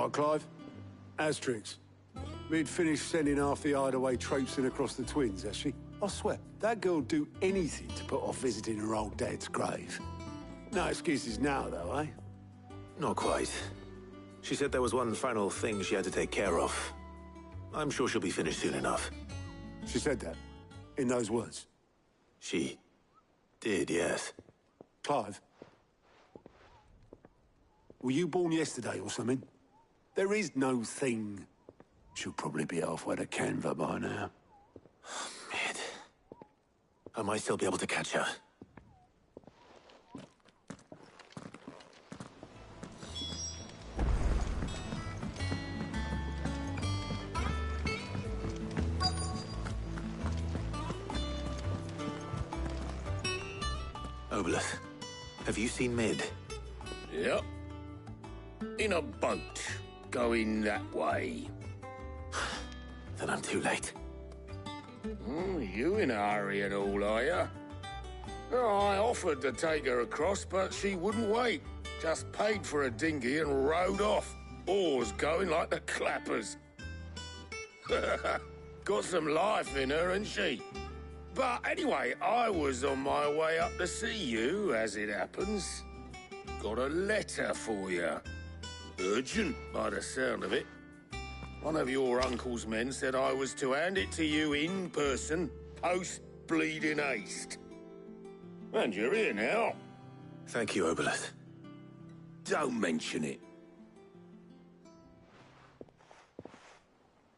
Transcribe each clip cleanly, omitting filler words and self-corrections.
All right, Clive. Asterix. We'd finished sending half the hideaway traipsing across the twins, has she? I swear, that girl'd do anything to put off visiting her old dad's grave. No excuses now, though, eh? Not quite. She said there was one final thing she had to take care of. I'm sure she'll be finished soon enough. She said that? In those words? She did, yes. Clive? Were you born yesterday or something? There is no thing. She'll probably be halfway to Canva by now. Mid. I might still be able to catch her. Obelus, have you seen Mid? Yep. In a boat, going that way. Then I'm too late. Oh, you in a hurry at all, are you? Oh, I offered to take her across, but she wouldn't wait. Just paid for a dinghy and rowed off. Oars going like the clappers. Got some life in her, ain't she? But anyway, I was on my way up to see you, as it happens. Got a letter for you. Urgent, by the sound of it. One of your uncle's men said I was to hand it to you in person, post-bleeding haste. And you're here now. Thank you, Obelus. Don't mention it.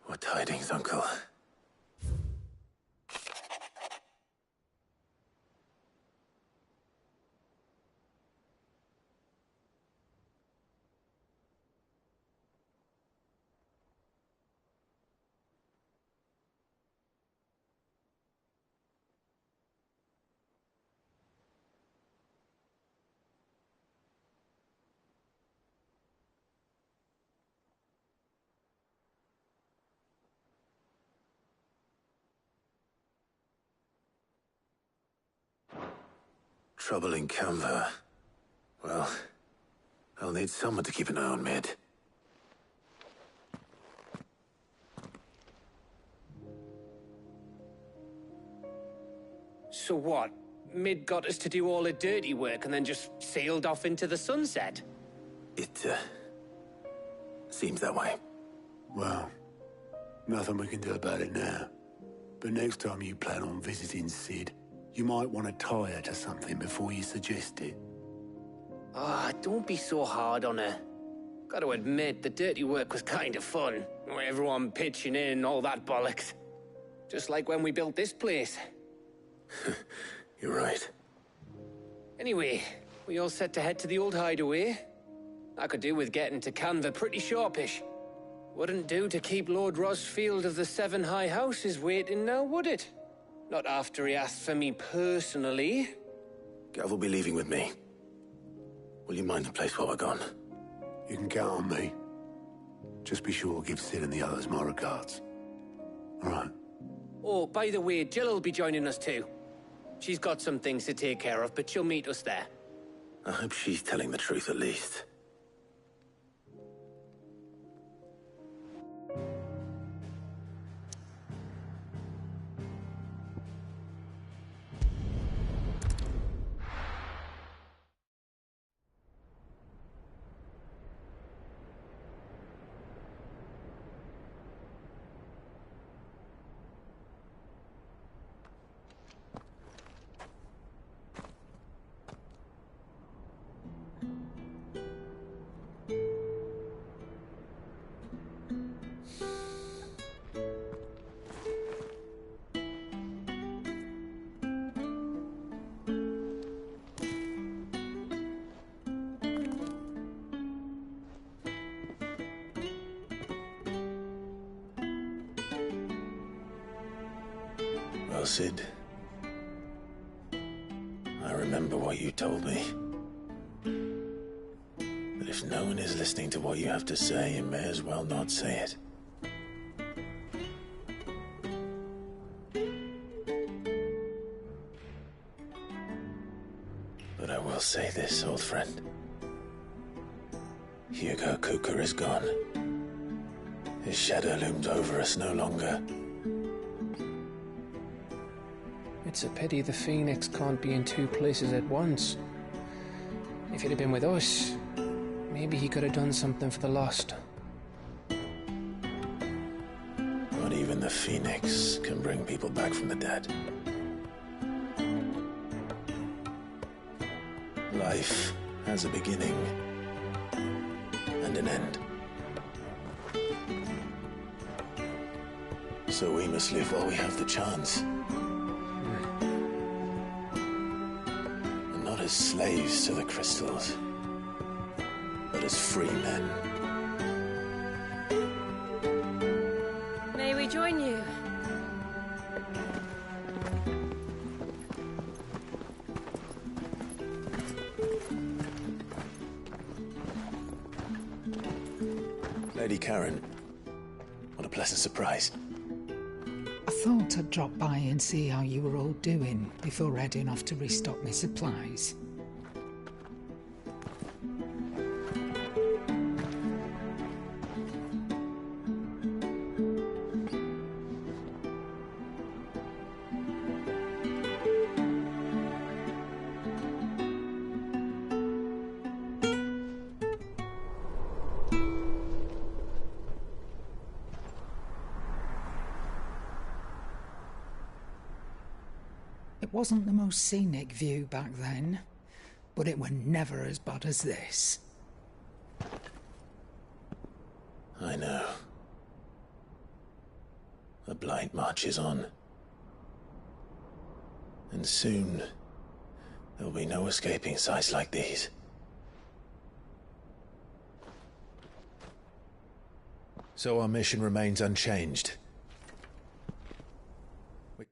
What tidings, Uncle? Trouble in Canva. Well, I'll need someone to keep an eye on Mid. So what? Mid got us to do all the dirty work and then just sailed off into the sunset? It, seems that way. Well, nothing we can do about it now. But next time you plan on visiting Sid, you might want to tie her to something before you suggest it. Ah, don't be so hard on her. Gotta admit, the dirty work was kind of fun. Everyone pitching in, all that bollocks. Just like when we built this place. You're right. Anyway, we all set to head to the old hideaway. I could do with getting to Canva pretty sharpish. Wouldn't do to keep Lord Rosfield of the Seven High Houses waiting now, would it? Not after he asked for me personally. Gav will be leaving with me. Will you mind the place while we're gone? You can count on me. Just be sure to give Sid and the others my regards. All right. Oh, by the way, Jill will be joining us too. She's got some things to take care of, but she'll meet us there. I hope she's telling the truth at least. Well, Sid, I remember what you told me. But if no one is listening to what you have to say, you may as well not say it. But I will say this, old friend. Hugo Kuka is gone. His shadow looms over us no longer. It's a pity the Phoenix can't be in two places at once. If he'd have been with us, maybe he could have done something for the lost. Not even the Phoenix can bring people back from the dead. Life has a beginning and an end. So we must live while we have the chance. And not as slaves to the crystals, but as free men. May we join you? Lady Karen, what a pleasant surprise. I thought I'd drop by and see how you were all doing before heading off to restock my supplies. It wasn't the most scenic view back then, but it were never as bad as this. I know. The blight marches on. And soon, there'll be no escaping sights like these. So our mission remains unchanged. We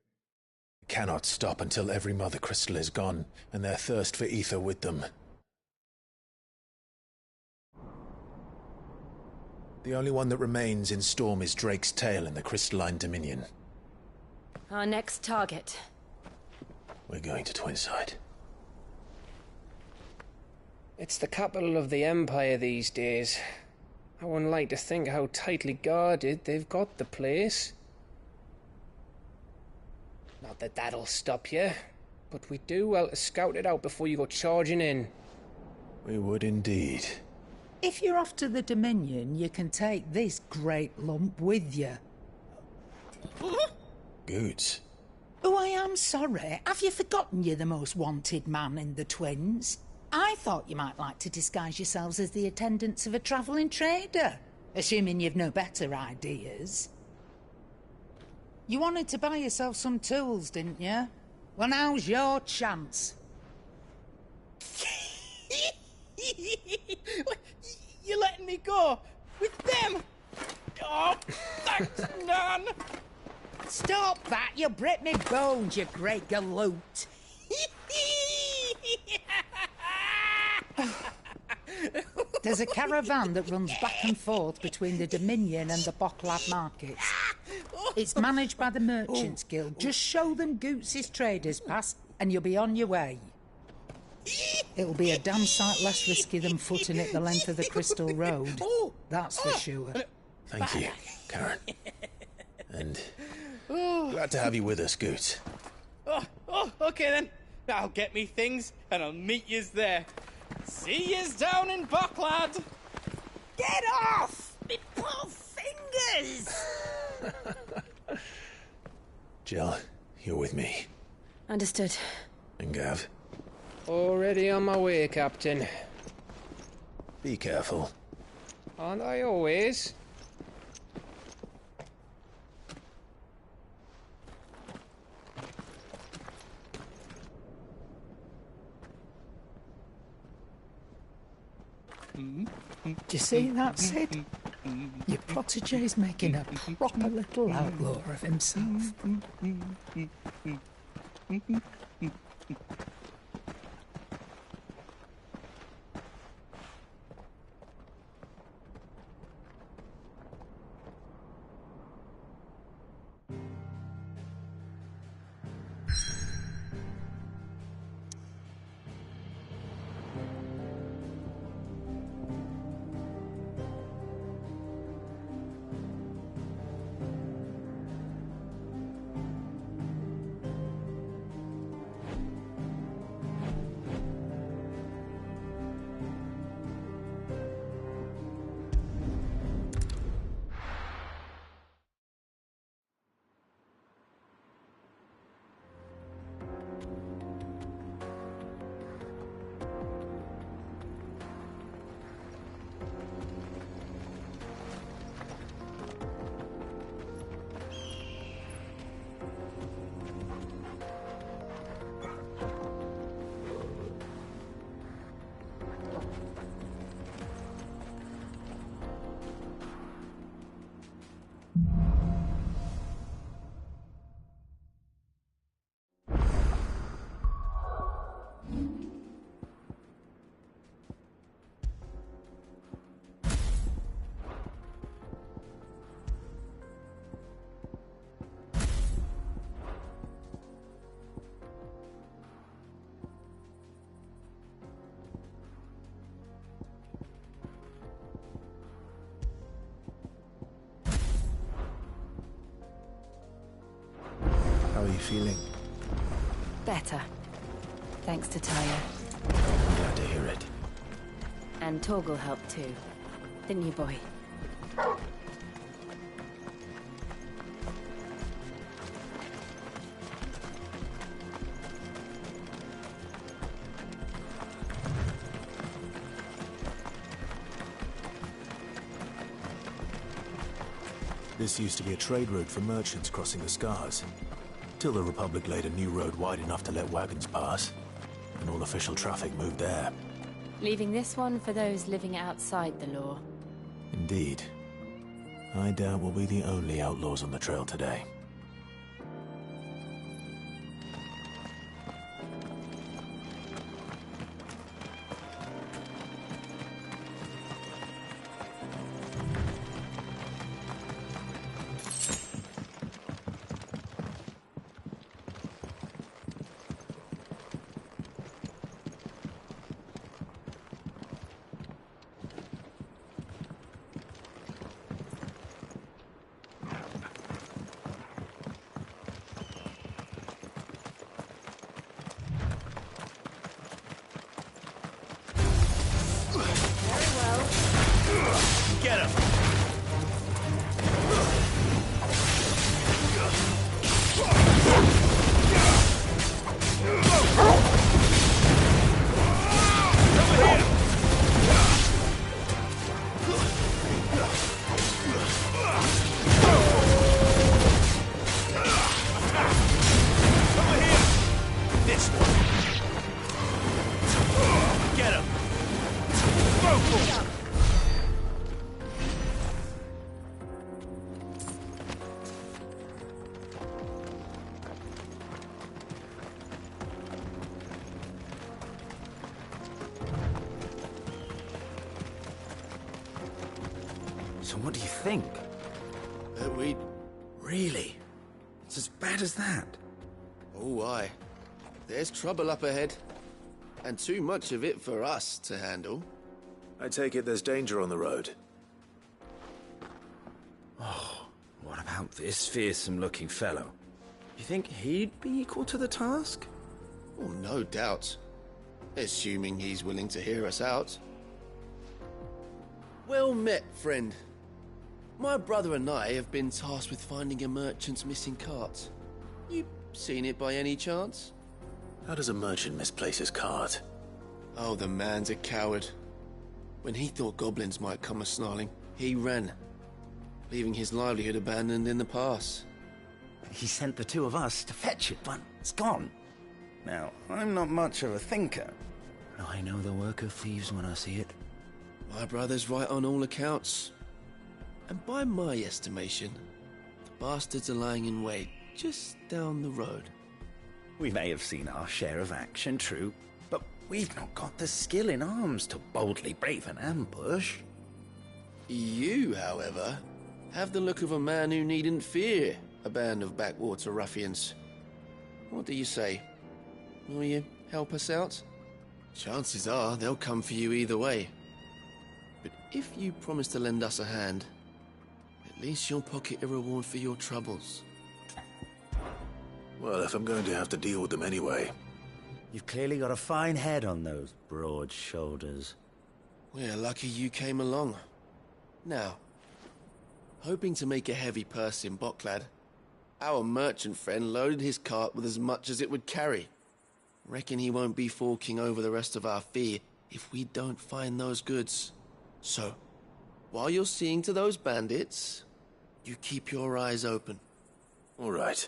cannot stop until every Mother Crystal is gone, and their thirst for ether with them. The only one that remains in Storm is Drake's tail in the Crystalline Dominion. Our next target. We're going to Twinside. It's the capital of the Empire these days. I wouldn't like to think how tightly guarded they've got the place. Not that that'll stop you, but we do well to scout it out before you go charging in. We would indeed. If you're off to the Dominion, you can take this great lump with you. Goods. Oh, I am sorry. Have you forgotten you're the most wanted man in the Twins? I thought you might like to disguise yourselves as the attendants of a travelling trader, assuming you've no better ideas. You wanted to buy yourself some tools, didn't you? Well, now's your chance. You're letting me go with them? Oh, thanks, Nan. Stop that! You'll break me bones, you great galoot. There's a caravan that runs back and forth between the Dominion and the Bocklad markets. It's managed by the Merchants Guild. Just show them Goots' traders pass and you'll be on your way. It'll be a damn sight less risky than footing it the length of the Crystal Road. That's for sure. Thank you, Karen. And glad to have you with us, Goots. Okay then. I'll get me things and I'll meet yous there. See yous down in Bocklad. Get off! Me poor fingers! Jill, you're with me. Understood. And Gav, Already on my way, Captain. be careful. Aren't I always? Do you see that, Sid? Your protege's making a proper little outlaw of himself. feeling? Better. Thanks to Tyre. I'm glad to hear it. And Torgal helped too. Didn't you, boy? This used to be a trade route for merchants crossing the Scars. Till the Republic laid a new road wide enough to let wagons pass. And all official traffic moved there. Leaving this one for those living outside the law. Indeed. I doubt we'll be the only outlaws on the trail today. Get him! So what do you think? That we... Really? It's as bad as that? Oh, aye. There's trouble up ahead. And too much of it for us to handle. I take it there's danger on the road. Oh, what about this fearsome-looking fellow? You think he'd be equal to the task? Oh, no doubt. Assuming he's willing to hear us out. Well met, friend. My brother and I have been tasked with finding a merchant's missing cart. You seen it by any chance? How does a merchant misplace his cart? Oh, the man's a coward. When he thought goblins might come a-snarling, he ran, leaving his livelihood abandoned in the pass. He sent the two of us to fetch it, but it's gone. Now, I'm not much of a thinker, but I know the work of thieves when I see it. My brother's right on all accounts. And by my estimation, the bastards are lying in wait just down the road. We may have seen our share of action, true, but we've not got the skill in arms to boldly brave an ambush. You, however, have the look of a man who needn't fear a band of backwater ruffians. What do you say? Will you help us out? Chances are they'll come for you either way. But if you promise to lend us a hand, at least you'll pocket a reward for your troubles. Well, if I'm going to have to deal with them anyway. You've clearly got a fine head on those broad shoulders. We're lucky you came along. Now, hoping to make a heavy purse in Boklad, our merchant friend loaded his cart with as much as it would carry. Reckon he won't be forking over the rest of our fee if we don't find those goods. So, while you're seeing to those bandits, you keep your eyes open. All right.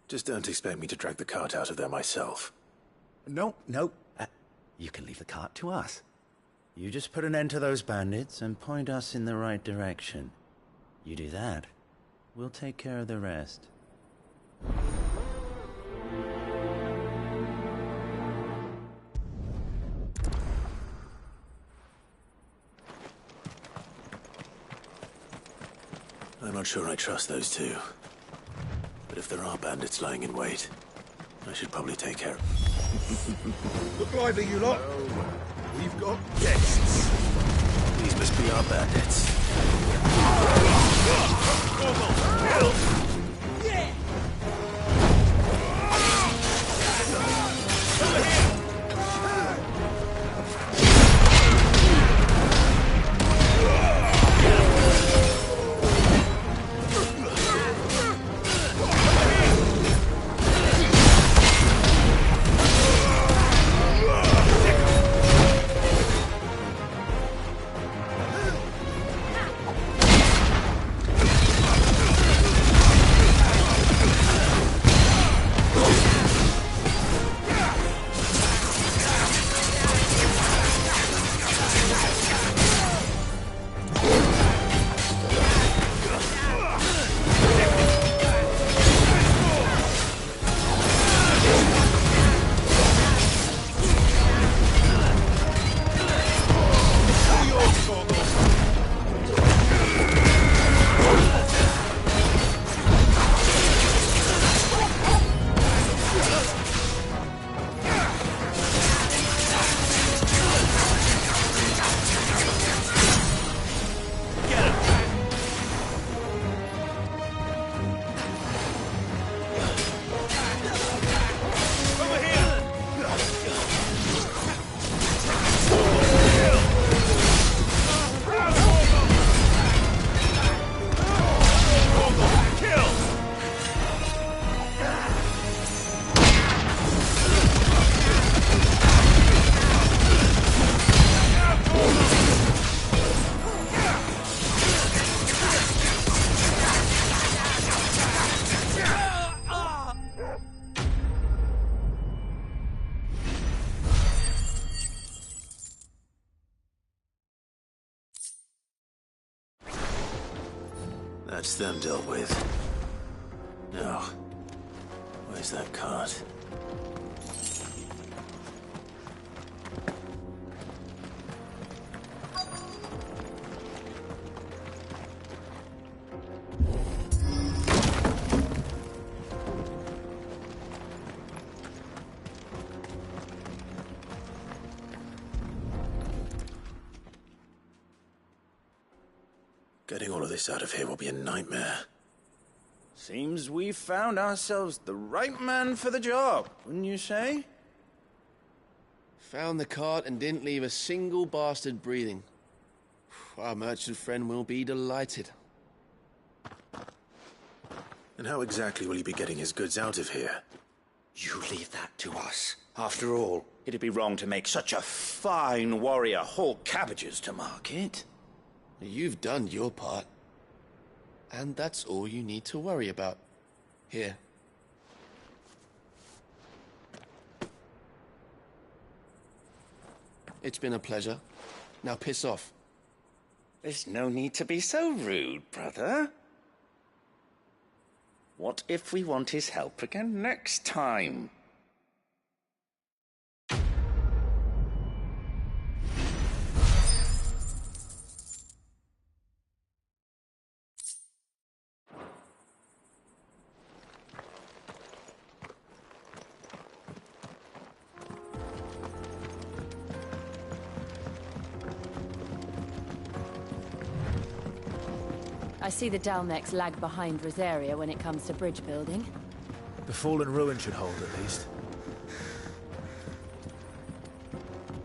Just don't expect me to drag the cart out of there myself. No. You can leave the cart to us. You just put an end to those bandits and point us in the right direction. You do that, we'll take care of the rest. I'm not sure I trust those two. But if there are bandits lying in wait, I should probably take care of... Look lively, you lot. We've got guests. These must be our bandits. That's them dealt with. Now, where's that cart? Getting all of this out of here will be a nightmare. Seems we've found ourselves the right man for the job, wouldn't you say? Found the cart and didn't leave a single bastard breathing. Our merchant friend will be delighted. And how exactly will he be getting his goods out of here? You leave that to us. After all, it'd be wrong to make such a fine warrior haul cabbages to market. You've done your part. And that's all you need to worry about. Here. It's been a pleasure. Now piss off. There's no need to be so rude, brother. What if we want his help again next time? I see the Dalmex lag behind Rosaria when it comes to bridge building. The fallen ruin should hold, at least.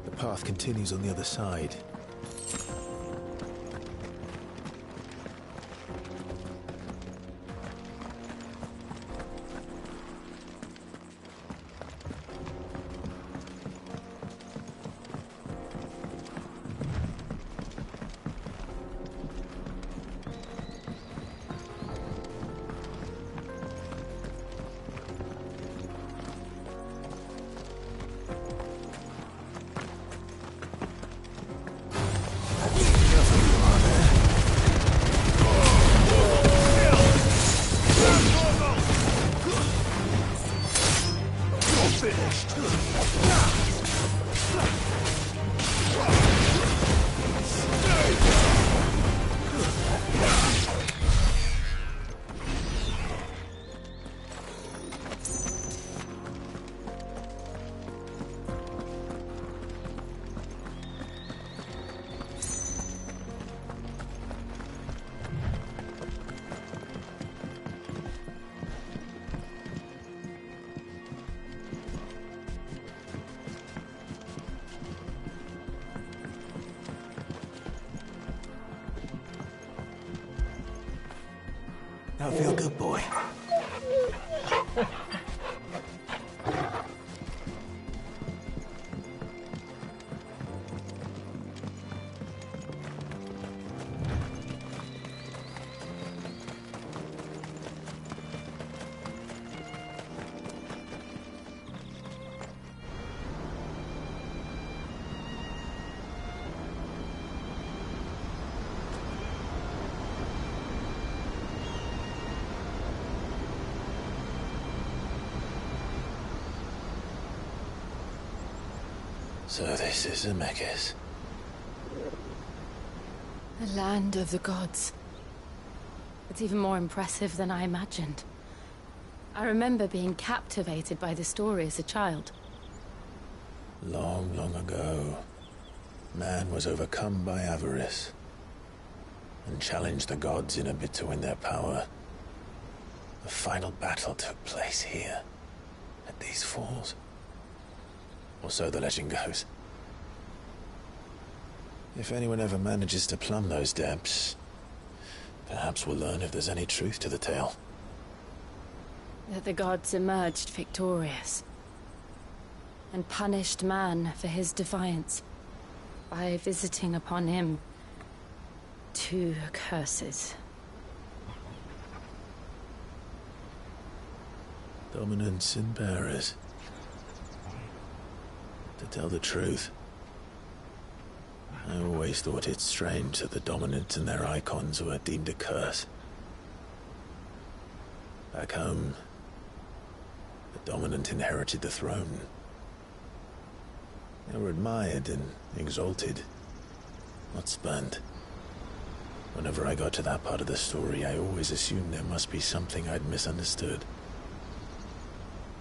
The path continues on the other side. Now feel good, boy. So this is Ffxvi. The land of the gods. It's even more impressive than I imagined. I remember being captivated by the story as a child. Long, long ago, man was overcome by avarice and challenged the gods in a bid to win their power. The final battle took place here, at these falls. Or so the legend goes. If anyone ever manages to plumb those depths, perhaps we'll learn if there's any truth to the tale. That the gods emerged victorious and punished man for his defiance by visiting upon him 2 curses. Dominance and bearers. To tell the truth, I always thought it strange that the dominant and their icons were deemed a curse. Back home, the dominant inherited the throne. They were admired and exalted, not spurned. Whenever I got to that part of the story, I always assumed there must be something I'd misunderstood.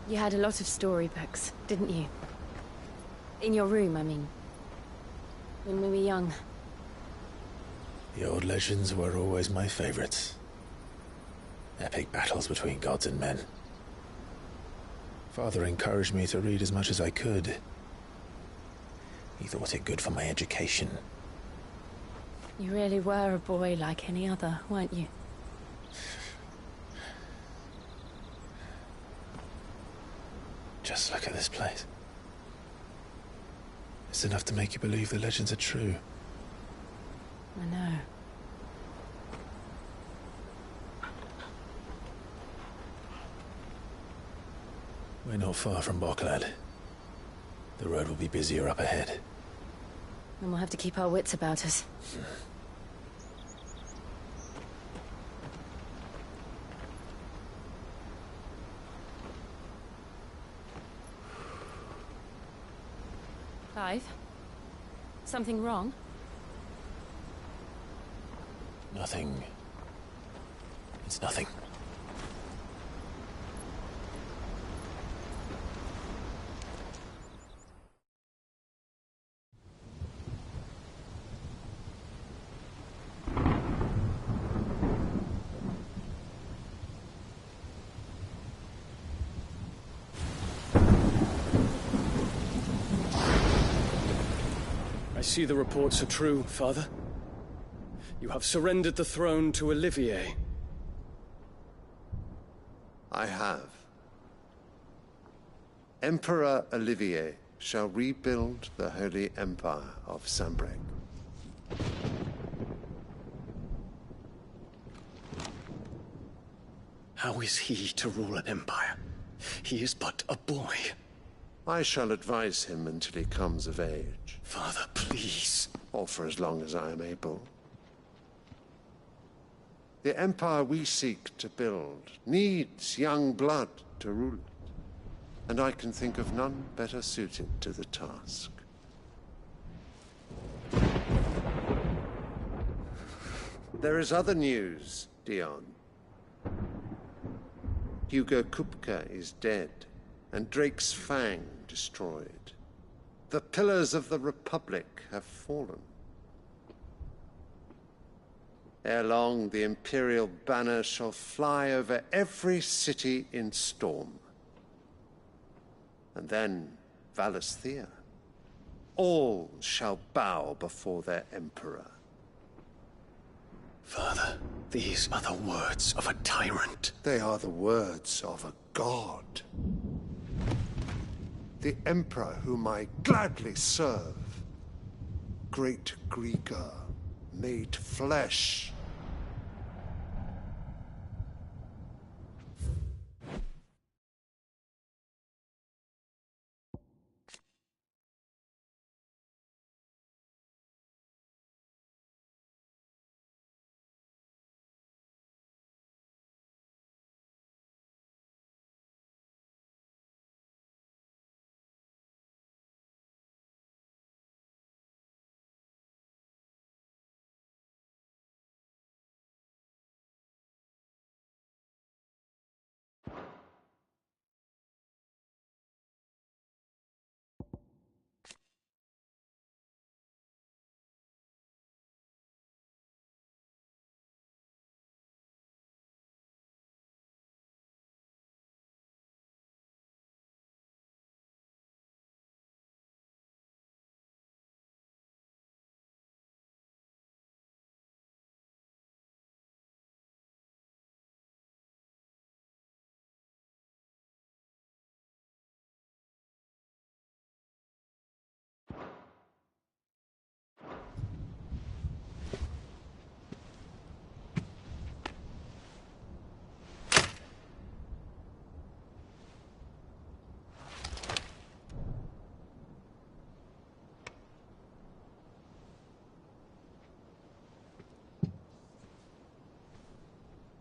You had a lot of storybooks, didn't you? In your room, I mean. When we were young. The old legends were always my favorites. Epic battles between gods and men. Father encouraged me to read as much as I could. He thought it good for my education. You really were a boy like any other, weren't you? Just look at this place. It's enough to make you believe the legends are true. I know. We're not far from Boklad. The road will be busier up ahead. And we'll have to keep our wits about us. Clive? Something wrong? Nothing. It's nothing. I see the reports are true, Father. You have surrendered the throne to Olivier. I have. Emperor Olivier shall rebuild the Holy Empire of Sanbreque. How is he to rule an empire? He is but a boy. I shall advise him until he comes of age. Father, please. Or for as long as I am able. The empire we seek to build needs young blood to rule it, and I can think of none better suited to the task. There is other news, Dion. Hugo Kupka is dead, and Drake's Fang destroyed. The pillars of the Republic have fallen. Ere long, the Imperial banner shall fly over every city in Storm. And then, Valisthea. All shall bow before their Emperor. Father, these are the words of a tyrant. They are the words of a god. The Emperor whom I gladly serve. Great Greeker, made flesh.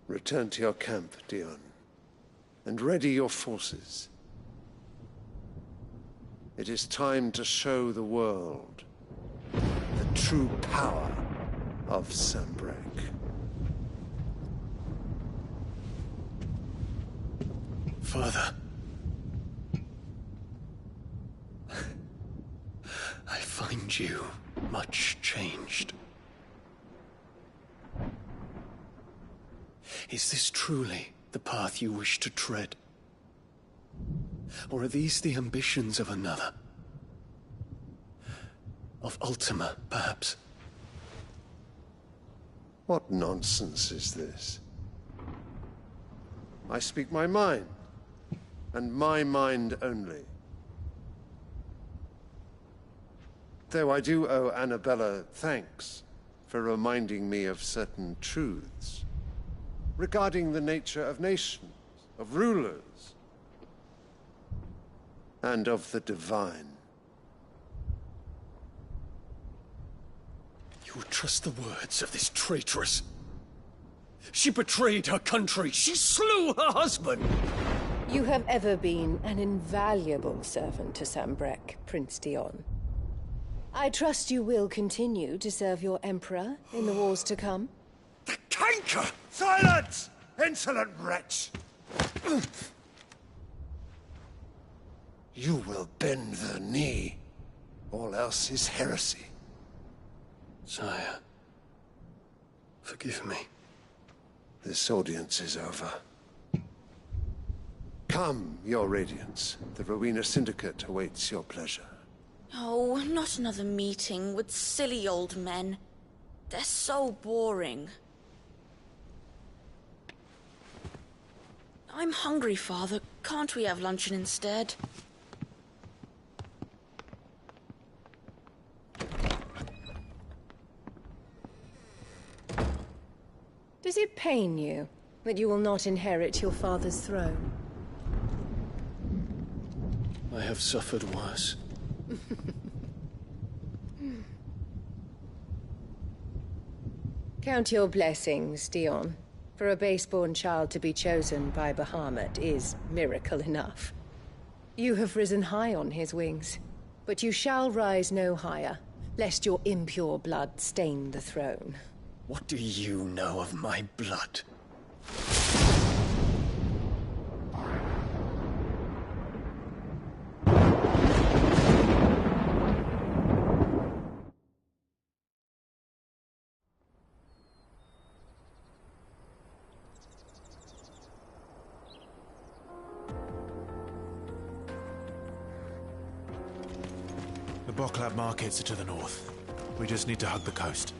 Return to your camp, Dion. and ready your forces. It is time to show the world the true power of Sanbreque. Father. I find you much changed. Is this truly the path you wish to tread? Or are these the ambitions of another? Of Ultima, perhaps? What nonsense is this? I speak my mind, and my mind only. Though I do owe Annabella thanks for reminding me of certain truths regarding the nature of nations, of rulers, and of the divine. You would trust the words of this traitress? She betrayed her country. She slew her husband. You have ever been an invaluable servant to Sanbreque, Prince Dion. I trust you will continue to serve your Emperor in the wars to come. The canker! Silence! Insolent wretch! You will bend the knee. All else is heresy. Sire, forgive me. This audience is over. Come, your Radiance. The Rowena Syndicate awaits your pleasure. Oh, not another meeting with silly old men. They're so boring. I'm hungry, Father. Can't we have luncheon instead? Does it pain you that you will not inherit your father's throne? I have suffered worse. Count your blessings, Dion. For a base-born child to be chosen by Bahamut is miracle enough. You have risen high on his wings, but you shall rise no higher, lest your impure blood stain the throne. What do you know of my blood? The Boklab markets are to the north. We just need to hug the coast.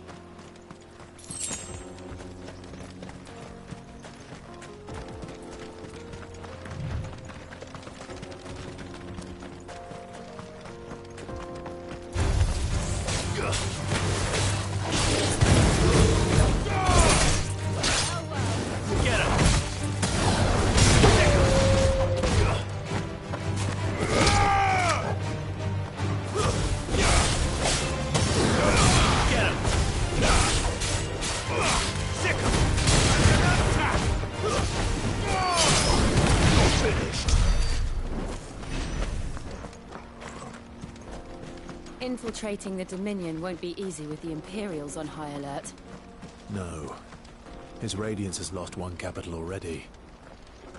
Infiltrating the Dominion won't be easy with the Imperials on high alert. No. His Radiance has lost one capital already.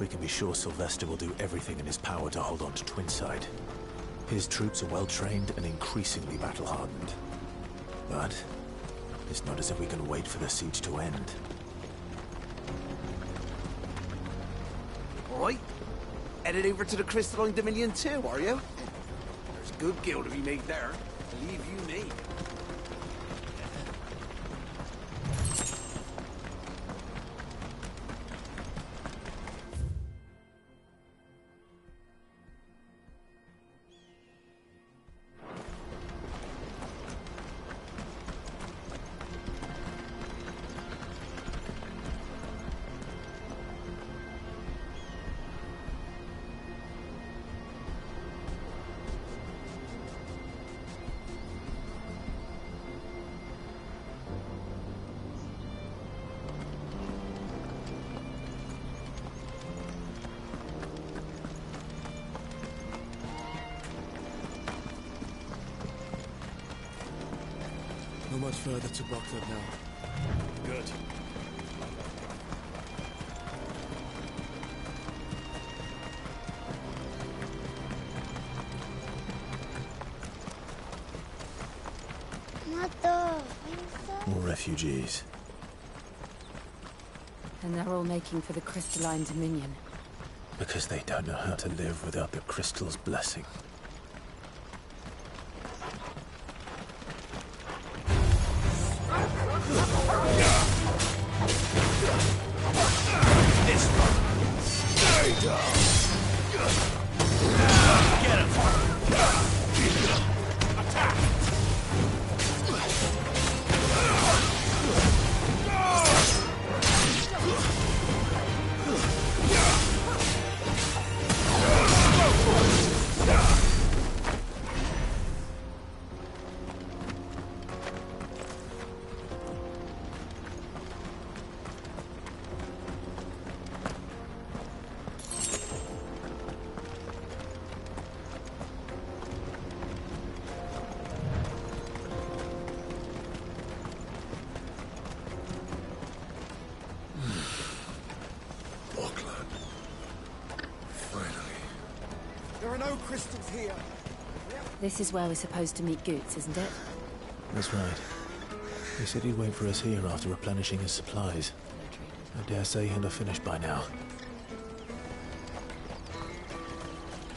We can be sure Sylvester will do everything in his power to hold on to Twinside. His troops are well-trained and increasingly battle-hardened. But it's not as if we can wait for the siege to end. All right. Headed over to the Crystalline Dominion too, are you? There's good gil to be made there. Believe you me. Not much further to Buckler now. Good. More refugees. And they're all making for the crystalline dominion. Because they don't know how to live without the crystal's blessing. This one. Stay down. Get him. Attack. This is where we're supposed to meet Goots, isn't it? That's right. He said he'd wait for us here after replenishing his supplies. I dare say he'll have finished by now.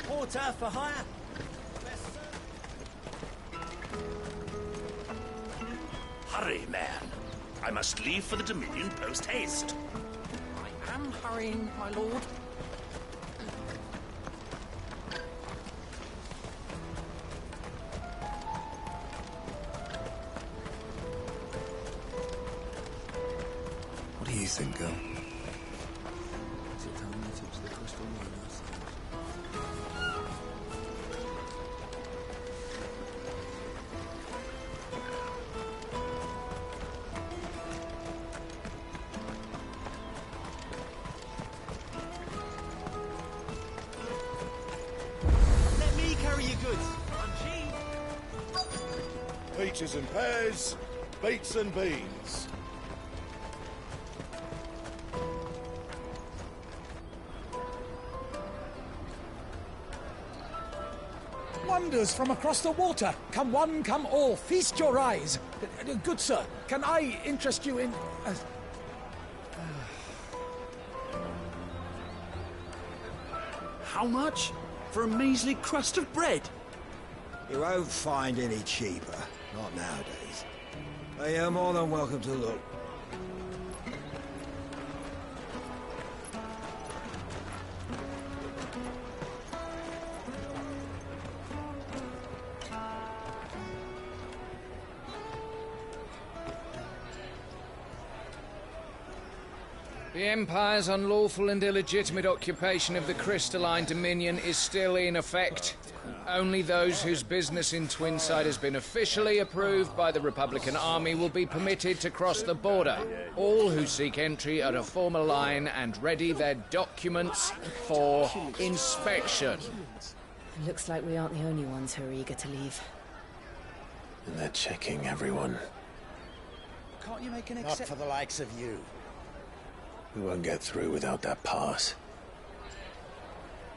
Porter for hire. Hurry, man. I must leave for the Dominion post-haste. I am hurrying, my lord. What do you think, girl? Let me carry your goods. I'm cheap. Peaches and pears, beets and beans. Wonders from across the water. Come one, come all. Feast your eyes. Good sir, can I interest you in... How much? For a measly crust of bread? You won't find any cheaper. Not nowadays. But you're more than welcome to look. The Empire's unlawful and illegitimate occupation of the crystalline dominion is still in effect. Only those whose business in Twinside has been officially approved by the Republican Army will be permitted to cross the border. All who seek entry are to form a line and ready their documents for inspection. It looks like we aren't the only ones who are eager to leave. And they're checking everyone. Can't you make an Not for the likes of you. We won't get through without that pass.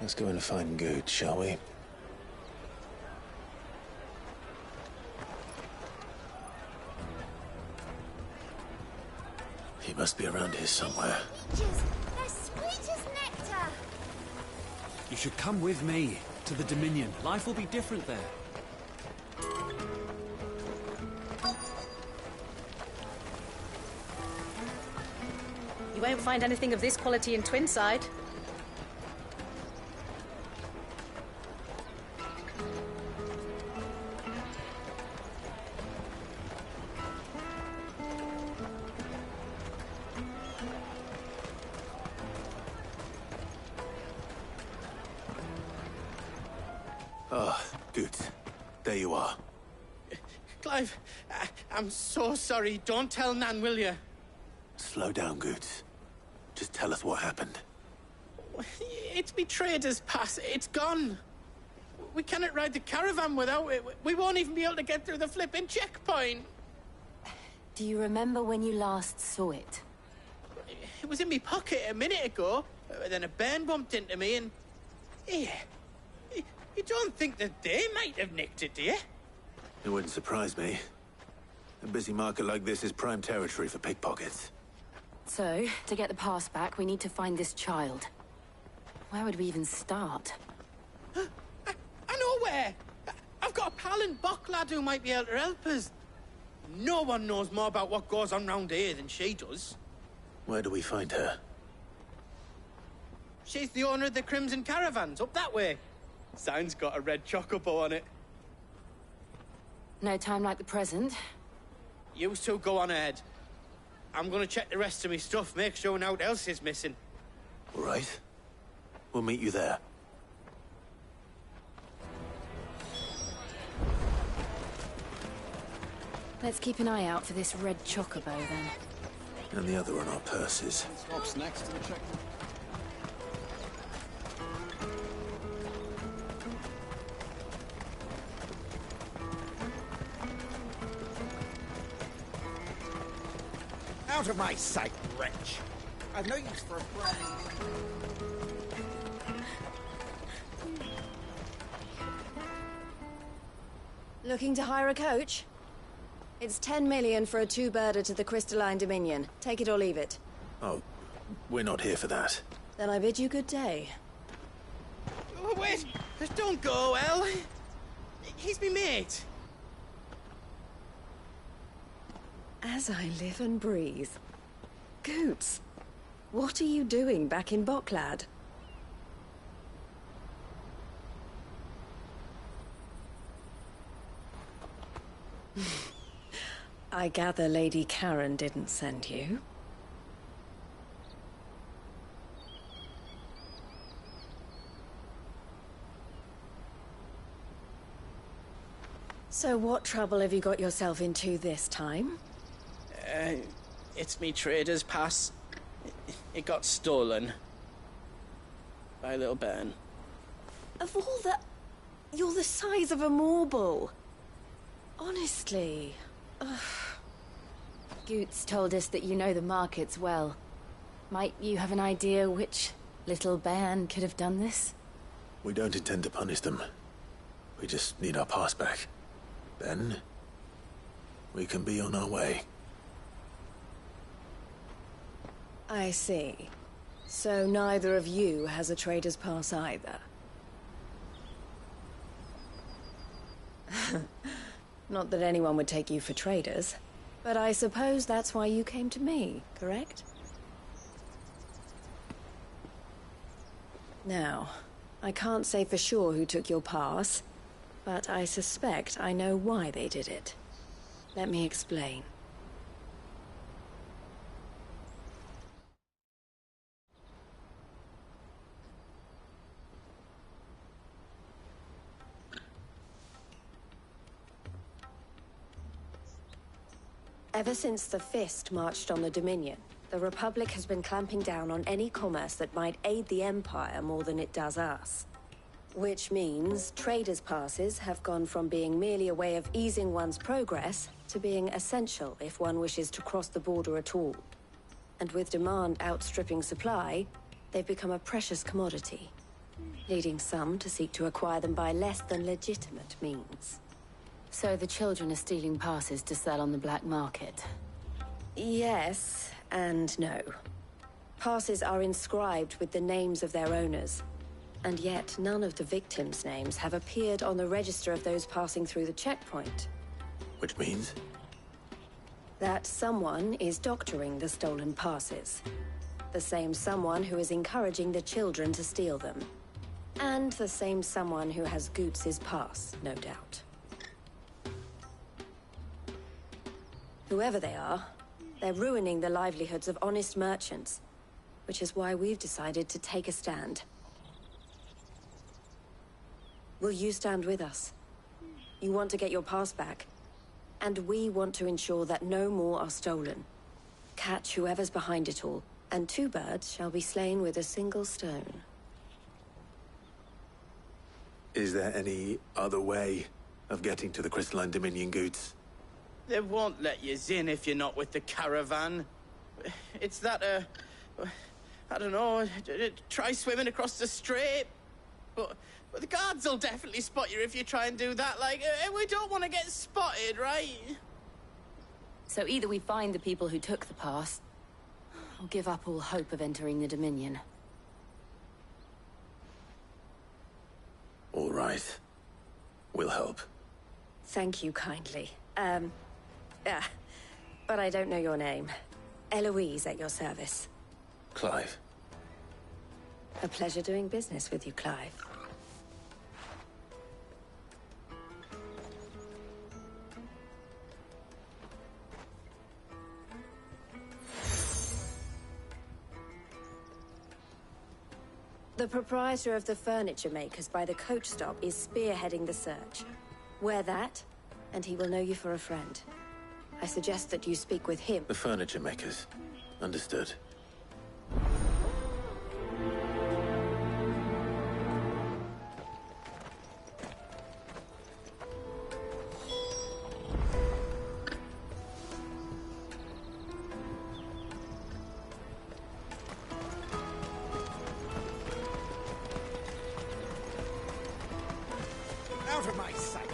Let's go in and find Good, shall we? He must be around here somewhere. Peaches, they're sweet as nectar. You should come with me to the Dominion. Life will be different there. You won't find anything of this quality in Twinside. Ah, good. There you are. Clive, I'm so sorry. Don't tell Nan, will you? Slow down, Goods. Just tell us what happened. It's me trader's pass. It's gone. We cannot ride the caravan without it. We won't even be able to get through the flipping checkpoint. Do you remember when you last saw it? It was in my pocket a minute ago. Then a bairn bumped into me and... Yeah. You don't think that they might have nicked it, do you? It wouldn't surprise me. A busy market like this is prime territory for pickpockets. So, to get the pass back, we need to find this child. Where would we even start? I know where! I've got a pal in Bocklad who might be able to help us. No one knows more about what goes on round here than she does. Where do we find her? She's the owner of the Crimson Caravans, up that way. Sign's got a red chocobo on it. No time like the present. You two go on ahead. I'm gonna check the rest of my stuff, make sure no one else is missing. All right. We'll meet you there. Let's keep an eye out for this red chocobo, then. And the other on our purses. Stops next to the check. Out of my sight, wretch! I've no use for a brand. Looking to hire a coach? It's 10 million for a two-birder to the Crystalline Dominion. Take it or leave it. Oh, we're not here for that. Then I bid you good day. Oh, wait! Don't go, El! He's me mate. As I live and breathe. Goots, what are you doing back in Bocklad? I gather Lady Karen didn't send you. So what trouble have you got yourself into this time? It's me trader's pass. It got stolen. By a little bairn. Of all the... You're the size of a marble. Honestly. Ugh. Goots told us that you know the markets well. Might you have an idea which little bairn could have done this? We don't intend to punish them. We just need our pass back. Then, we can be on our way. I see. So neither of you has a trader's pass either. Not that anyone would take you for traders, but I suppose that's why you came to me, correct? Now, I can't say for sure who took your pass, but I suspect I know why they did it. Let me explain. Ever since the Fist marched on the Dominion, the Republic has been clamping down on any commerce that might aid the Empire more than it does us. Which means traders' passes have gone from being merely a way of easing one's progress to being essential if one wishes to cross the border at all. And with demand outstripping supply, they've become a precious commodity, leading some to seek to acquire them by less than legitimate means. So the children are stealing passes to sell on the black market? Yes, and no. Passes are inscribed with the names of their owners, and yet none of the victims' names have appeared on the register of those passing through the checkpoint. Which means? That someone is doctoring the stolen passes. The same someone who is encouraging the children to steal them. And the same someone who has Goots' pass, no doubt. Whoever they are, they're ruining the livelihoods of honest merchants, which is why we've decided to take a stand. Will you stand with us? You want to get your pass back, and we want to ensure that no more are stolen. Catch whoever's behind it all, and two birds shall be slain with a single stone. Is there any other way of getting to the Crystalline Dominion, Goots? They won't let you in if you're not with the caravan. It's that, I don't know, try swimming across the strait. But the guards will definitely spot you if you try and do that. Like, we don't want to get spotted, right? So either we find the people who took the pass, or give up all hope of entering the Dominion. All right. We'll help. Thank you kindly. But I don't know your name. Eloise at your service. Clive. A pleasure doing business with you, Clive. The proprietor of the furniture makers by the coach stop is spearheading the search. Wear that, and he will know you for a friend. I suggest that you speak with him. The furniture makers. Understood. Out of my sight!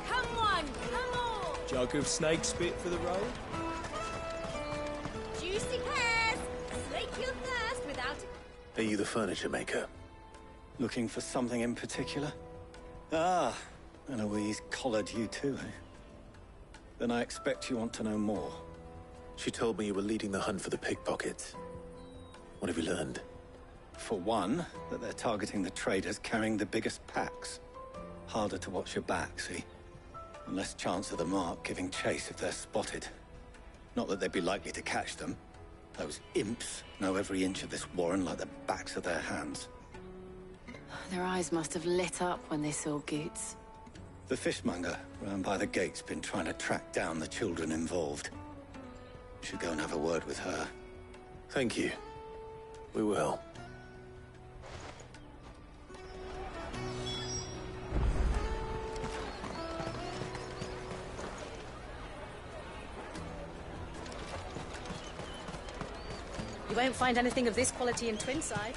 Come on, come on! Jug of snake spit for the road? Juicy pears! Slake your thirst without... Are you the furniture maker? Looking for something in particular? Ah, Eloise collared you too, eh? Then I expect you want to know more. She told me you were leading the hunt for the pickpockets. What have you learned? For one, that they're targeting the traders carrying the biggest packs. Harder to watch your back, see? And less chance of the mark giving chase if they're spotted. Not that they'd be likely to catch them. Those imps know every inch of this warren like the backs of their hands. Their eyes must have lit up when they saw Goots. The fishmonger round by the gate's been trying to track down the children involved. Should go and have a word with her. Thank you. We will. You won't find anything of this quality in Twinside.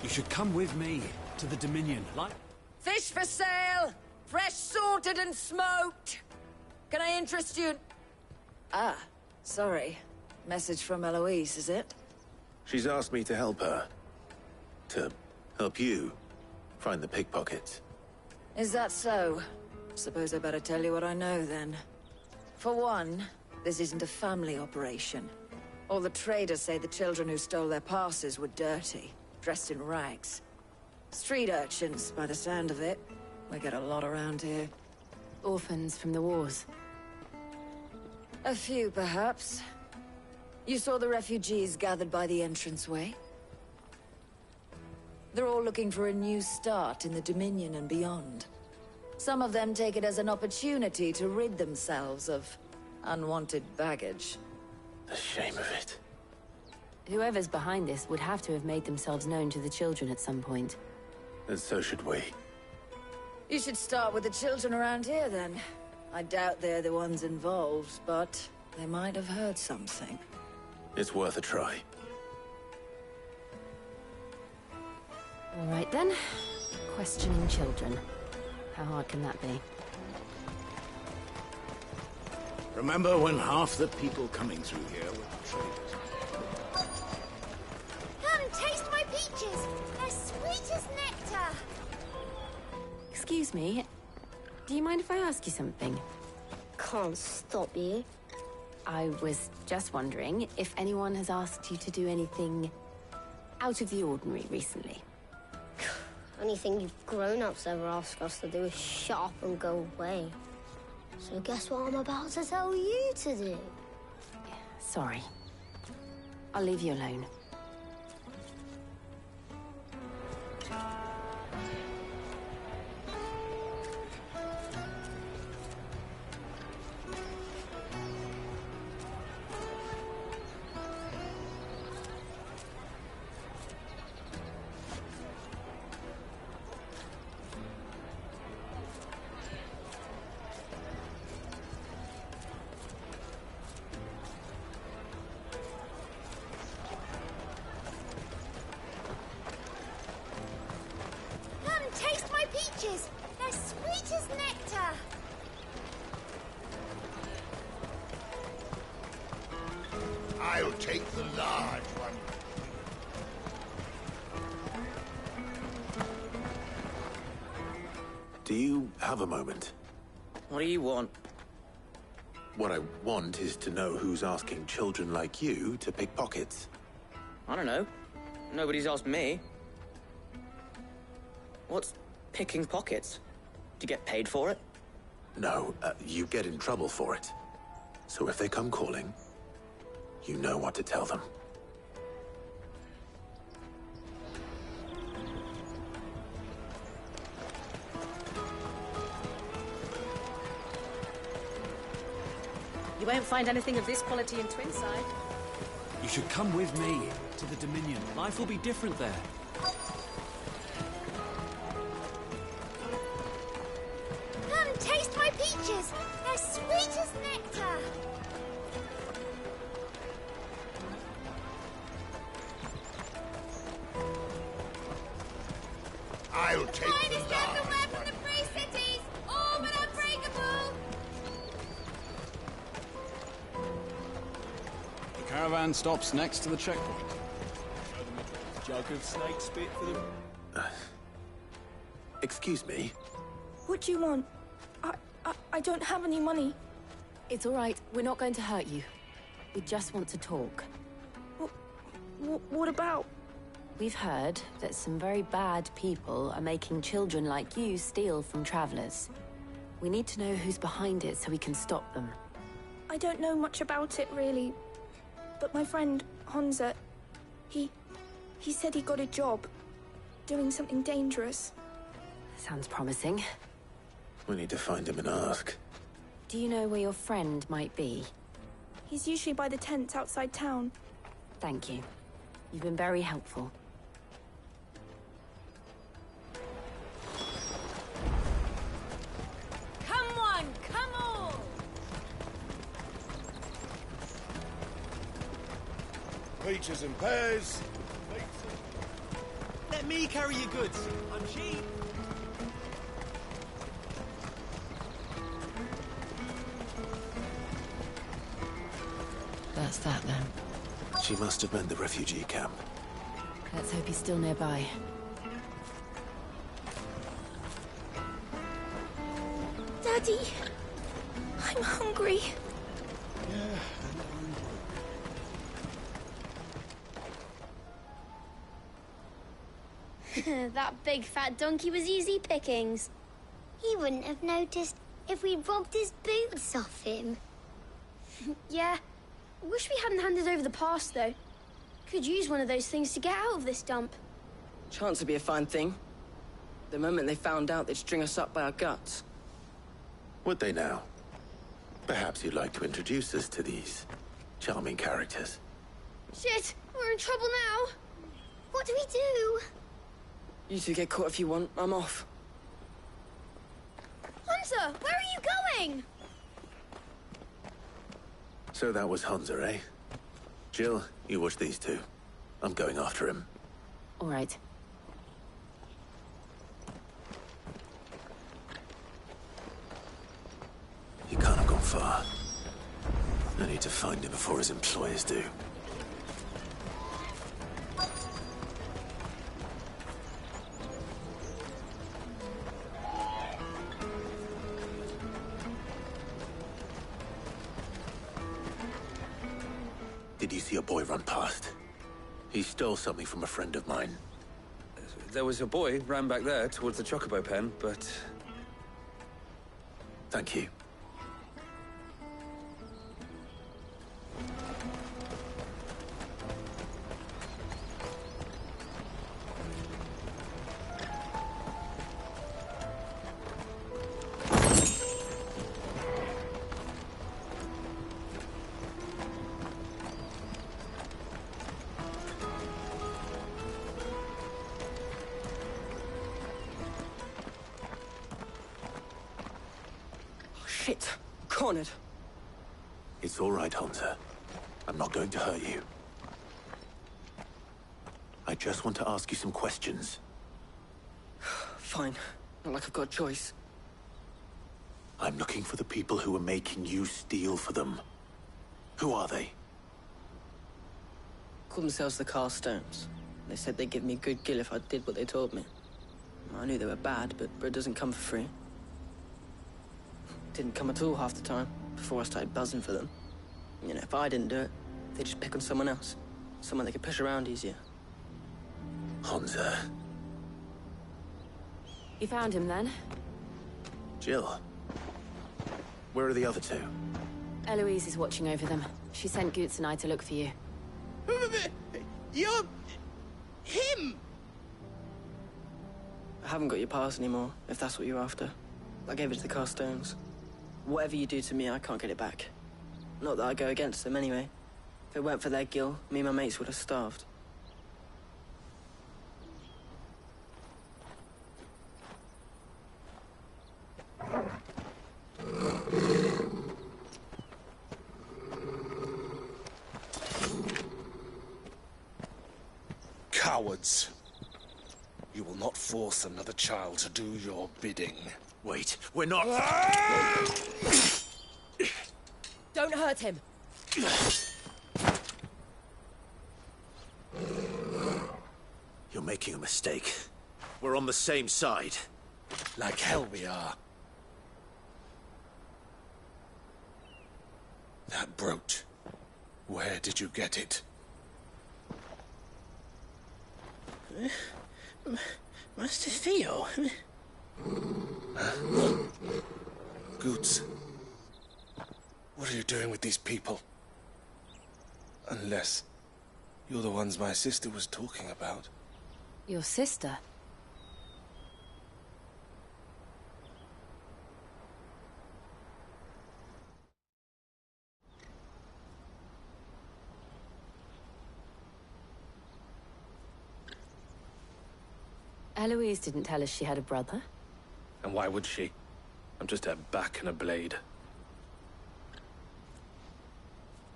You should come with me to the Dominion. Fish for sale! Fresh sorted and smoked! Can I interest you? Ah, sorry. Message from Eloise, is it? She's asked me to help her. To help you find the pickpockets. Is that so? Suppose I better tell you what I know, then. For one, this isn't a family operation. All the traders say the children who stole their passes were dirty, dressed in rags. Street urchins, by the sound of it. We get a lot around here. Orphans from the wars. A few, perhaps. You saw the refugees gathered by the entranceway? They're all looking for a new start in the Dominion and beyond. Some of them take it as an opportunity to rid themselves of unwanted baggage. The shame of it. Whoever's behind this would have to have made themselves known to the children at some point. And so should we. You should start with the children around here, then. I doubt they're the ones involved, but they might have heard something. It's worth a try. All right, then. Questioning children. How hard can that be? Remember when half the people coming through here were the traders? Come taste my peaches! They're sweet as nectar! Excuse me. Do you mind if I ask you something? Can't stop you. I was just wondering if anyone has asked you to do anything out of the ordinary recently. Anything you grown-ups ever ask us to do is shut up and go away. So guess what I'm about to tell you to do? Sorry. I'll leave you alone. sweet as nectar! I'll take the large one. Do you have a moment? What do you want? What I want is to know who's asking children like you to pick pockets. I don't know. Nobody's asked me. What's picking pockets? Do you get paid for it? No, you get in trouble for it. So if they come calling, you know what to tell them. You won't find anything of this quality in Twinside. You should come with me to the Dominion. Life will be different there. Come, taste my peaches! They're sweet as nectar! I'll take the Finest large earthenware from one. the Free Cities! All but unbreakable! The caravan stops next to the checkpoint. Jug of snake spit for them. Excuse me? What do you want? I don't have any money. It's all right. We're not going to hurt you. We just want to talk. What about? We've heard that some very bad people are making children like you steal from travelers. We need to know who's behind it so we can stop them. I don't know much about it, really. But my friend, Hansa, he said he got a job. Doing something dangerous. Sounds promising. We need to find him and ask. Do you know where your friend might be? He's usually by the tents outside town. Thank you. You've been very helpful. Come one, come all! Peaches and pears. Let me carry your goods. I'm cheap. That's that then. She must have meant the refugee camp. Let's hope he's still nearby. Daddy, I'm hungry. That big fat donkey was easy pickings. He wouldn't have noticed if we'd robbed his boots off him. Yeah. Wish we hadn't handed over the pass, though. Could use one of those things to get out of this dump. Chance would be a fine thing. The moment they found out, they'd string us up by our guts. Would they now? Perhaps you'd like to introduce us to these charming characters. Shit, we're in trouble now. What do we do? You two get caught if you want. I'm off. Hunter, where are you going? So that was Hansa, eh? Jill, you watch these two. I'm going after him. All right. He can't have gone far. I need to find him before his employers do. Did you see a boy run past? He stole something from a friend of mine. There was a boy ran back there towards the chocobo pen, but... Thank you. Shit. Cornered. It's all right, Hansa. I'm not going to hurt you. I just want to ask you some questions. Fine. Not like I've got a choice. I'm looking for the people who were making you steal for them. Who are they? Call themselves the Carstones. They said they'd give me a good gill if I did what they told me. I knew they were bad, but bread doesn't come for free. Didn't come at all half the time, before I started buzzing for them. You know, if I didn't do it, they'd just pick on someone else. Someone they could push around easier. Honza. You found him then? Jill. Where are the other two? Eloise is watching over them. She sent Goots and I to look for you. You're... him! I haven't got your pass anymore, if that's what you're after. I gave it to the Carstones. Whatever you do to me, I can't get it back. Not that I go against them anyway. If it weren't for their gill, me and my mates would have starved. Cowards. You will not force another child to do your bidding. Wait, we're not... Don't hurt him! You're making a mistake. We're on the same side. Like hell we are. That brooch. Where did you get it? Master Theo? Goots. What are you doing with these people? Unless you're the ones my sister was talking about. Your sister? Eloise didn't tell us she had a brother. And why would she? I'm just her back and a blade.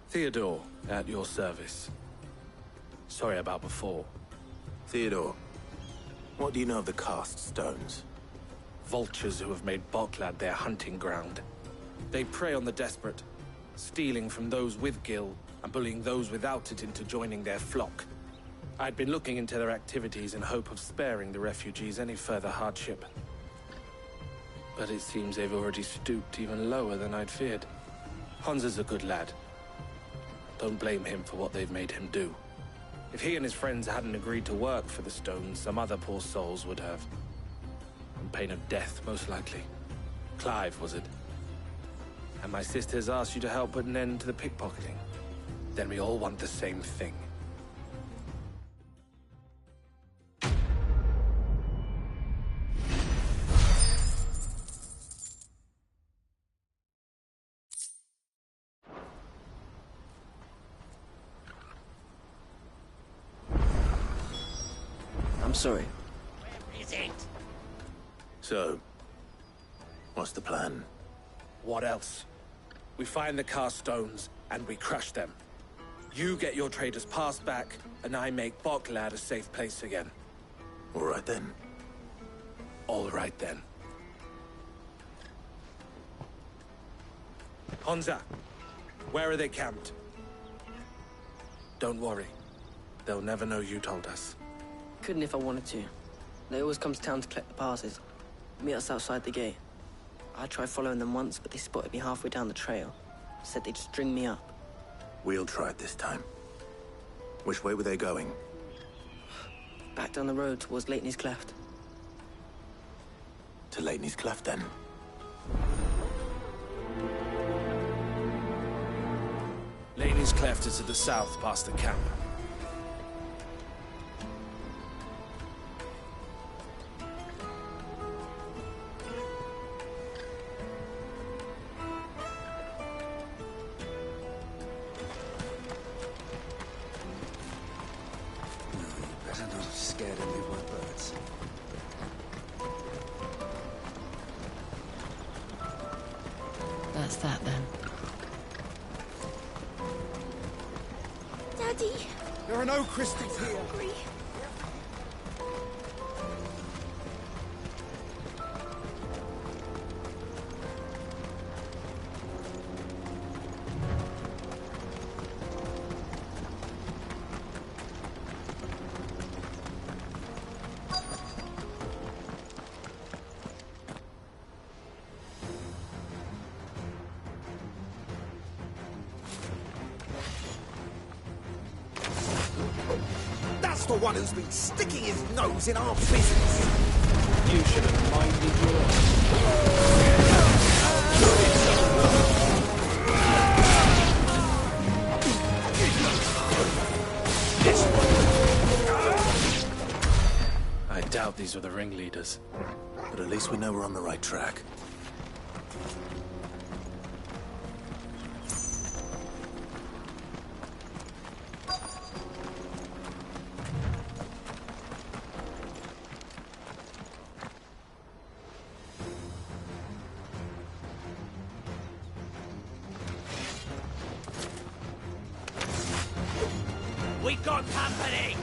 Theodore, at your service. Sorry about before. Theodore, what do you know of the Cast Stones? Vultures who have made Boklad their hunting ground. They prey on the desperate, stealing from those with gil and bullying those without it into joining their flock. I'd been looking into their activities in hope of sparing the refugees any further hardship. But it seems they've already stooped even lower than I'd feared. Honza's a good lad. Don't blame him for what they've made him do. If he and his friends hadn't agreed to work for the Stones, some other poor souls would have. On pain of death, most likely. Clive, was it? And my sisters asked you to help put an end to the pickpocketing. Then we all want the same thing. I'm sorry. Where is it? So, what's the plan? What else? We find the Carstones, and we crush them. You get your trader's pass back, and I make Boklad a safe place again. All right then. All right then. Honza, where are they camped? Don't worry. They'll never know you told us. Couldn't if I wanted to. They always come to town to collect the passes. Meet us outside the gate. I tried following them once, but they spotted me halfway down the trail. Said they'd string me up. We'll try it this time. Which way were they going? Back down the road towards Leitney's Cleft. To Leitney's Cleft, then? Leitney's Cleft is to the south, past the camp. That's that then. Daddy! There are no crystals here. Hungry. the one who's been sticking his nose in our business. You should have minded yours. I doubt these were the ringleaders. But at least we know we're on the right track. We got company!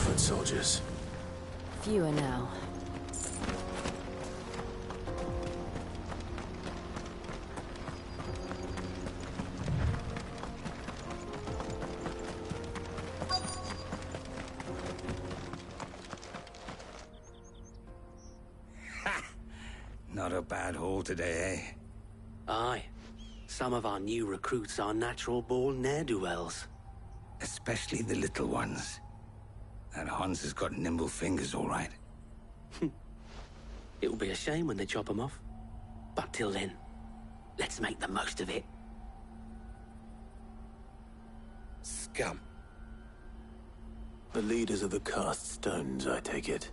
Foot soldiers. Fewer now. Not a bad haul today, eh? Aye. Some of our new recruits are natural-born ne'er-do-wells. Especially the little ones. That Hans has got nimble fingers, all right. It'll be a shame when they chop them off. But till then, let's make the most of it. Scum. The leaders of the cast stones, I take it.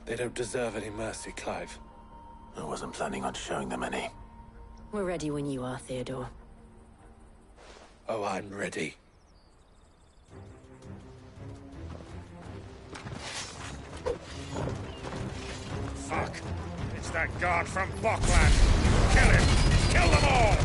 They don't deserve any mercy, Clive. I wasn't planning on showing them any. We're ready when you are, Theodore. Oh, I'm ready. Fuck. It's that guard from Bokland. Kill him. Kill them all.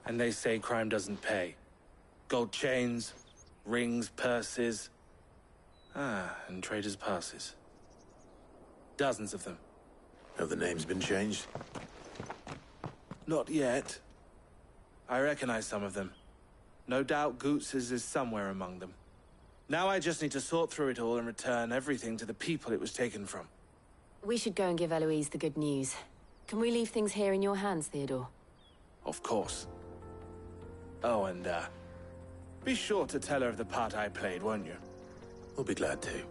And they say crime doesn't pay. Gold chains, rings, purses. And traders' passes. Dozens of them. Have the names been changed? Not yet. I recognize some of them. No doubt Goots's is somewhere among them. Now I just need to sort through it all and return everything to the people it was taken from. We should go and give Eloise the good news. Can we leave things here in your hands, Theodore? Of course. Oh, and, be sure to tell her of the part I played, won't you? We'll be glad to.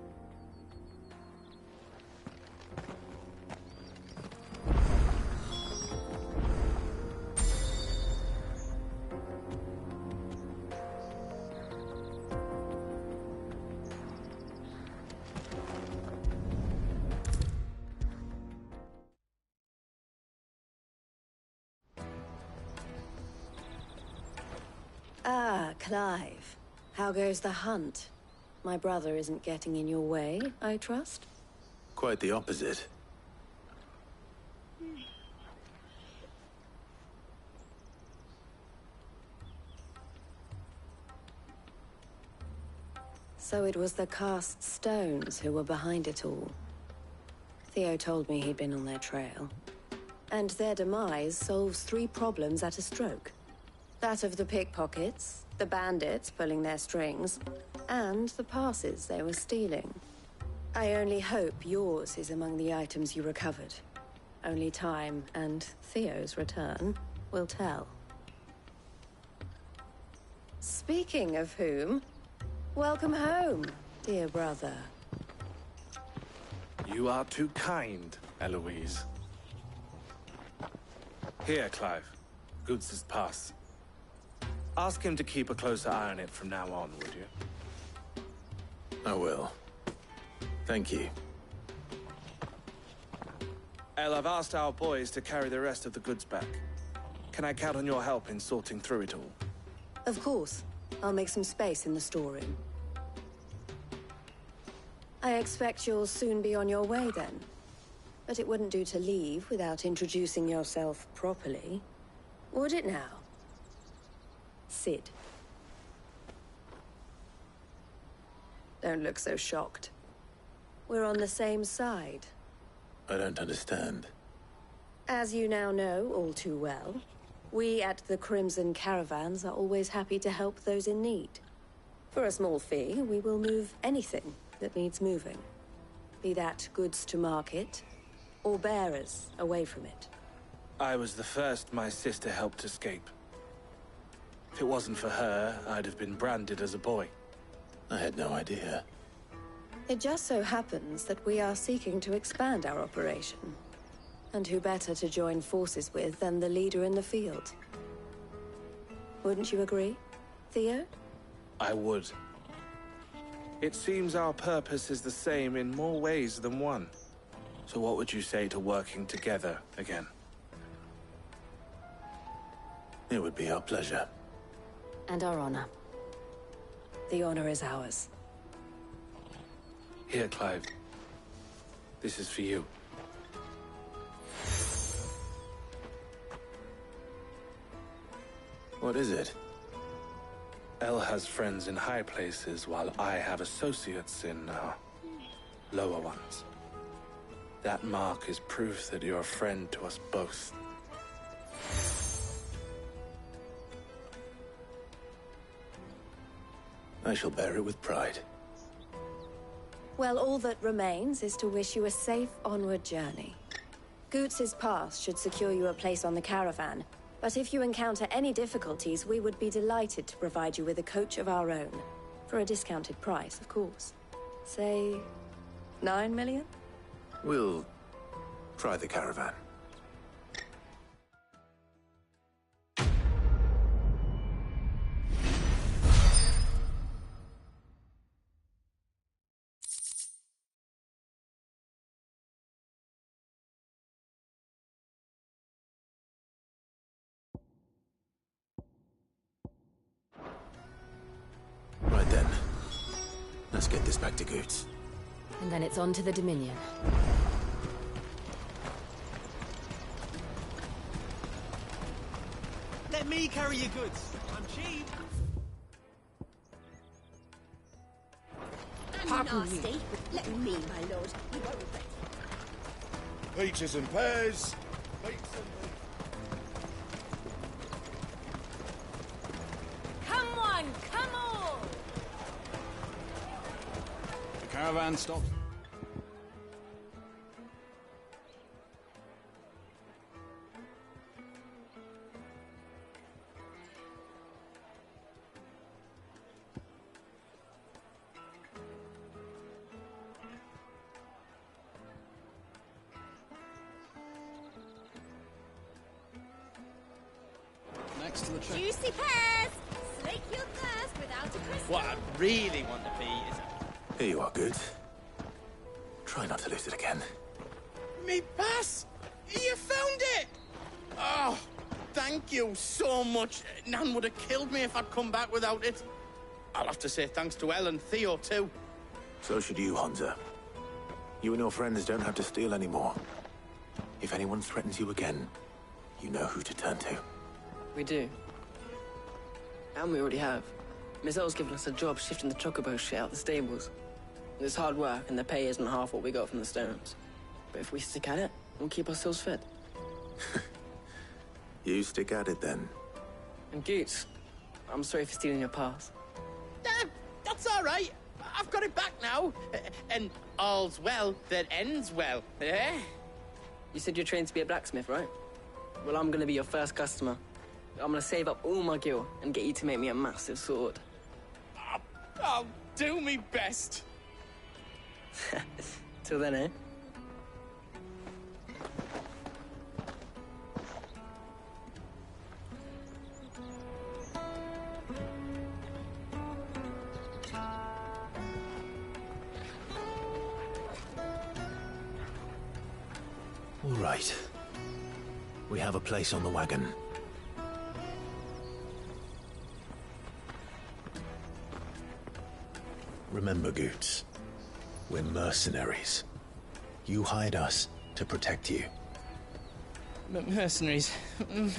Ah, Clive. How goes the hunt? My brother isn't getting in your way, I trust? Quite the opposite. So it was the cast stones who were behind it all. Theo told me he'd been on their trail. And their demise solves 3 problems at a stroke. That of the pickpockets, the bandits pulling their strings, and the passes they were stealing. I only hope yours is among the items you recovered. Only time and Theo's return will tell. Speaking of whom, welcome home, dear brother. You are too kind, Eloise. Here, Clive. Goods' pass. Ask him to keep a closer eye on it from now on, would you? I will. Thank you. El, I've asked our boys to carry the rest of the goods back. Can I count on your help in sorting through it all? Of course. I'll make some space in the storeroom. I expect you'll soon be on your way then. But it wouldn't do to leave without introducing yourself properly. Would it now? Sid. Don't look so shocked. We're on the same side. I don't understand. As you now know all too well, we at the Crimson Caravans are always happy to help those in need. For a small fee, we will move anything that needs moving. Be that goods to market, or bearers away from it. I was the first my sister helped escape. If it wasn't for her, I'd have been branded as a boy. I had no idea. It just so happens that we are seeking to expand our operation. And who better to join forces with than the leader in the field? Wouldn't you agree, Theo? I would. It seems our purpose is the same in more ways than one. So what would you say to working together again? It would be our pleasure. And our honor. The honor is ours. Here, Clive. This is for you. What is it? El has friends in high places, while I have associates in, lower ones. That mark is proof that you're a friend to us both. I shall bear it with pride. Well, all that remains is to wish you a safe onward journey. Goots' pass should secure you a place on the caravan, but if you encounter any difficulties, we would be delighted to provide you with a coach of our own. For a discounted price, of course. Say, 9 million? We'll try the caravan. Right then. Let's get this back to Goots. And then it's on to the Dominion. Let me carry your goods. I'm cheap. Pardon me. Let me, my lord. You won't regret. Peaches and pears. Come on, come on! The caravan stops. Next to the train. Juicy pears! Slake your thirst without a crystal. What I really want to be is Here you are, Goots. Try not to lose it again. me pass! You found it! Oh, thank thank you so much. Nan would have killed me if I'd come back without it. I'll have to say thanks to Elle and Theo, too. So should you, Hansa. You and your friends don't have to steal anymore. If anyone threatens you again, you know who to turn to. We do. And we already have. Miss Elle's given us a job shifting the chocobo shit out the stables. It's hard work, and the pay isn't half what we got from the stones. But if we stick at it, we'll keep ourselves fed. You stick at it, then. And Goots, I'm sorry for stealing your pass. That's all right. I've got it back now. And all's well that ends well, eh? You said you're trained to be a blacksmith, right? Well, I'm gonna be your first customer. I'm gonna save up all my gil and get you to make me a massive sword. I'll do me best. Till then, eh? All right. We have a place on the wagon. Remember, Goots, we're mercenaries. You hired us to protect you. Mercenaries. And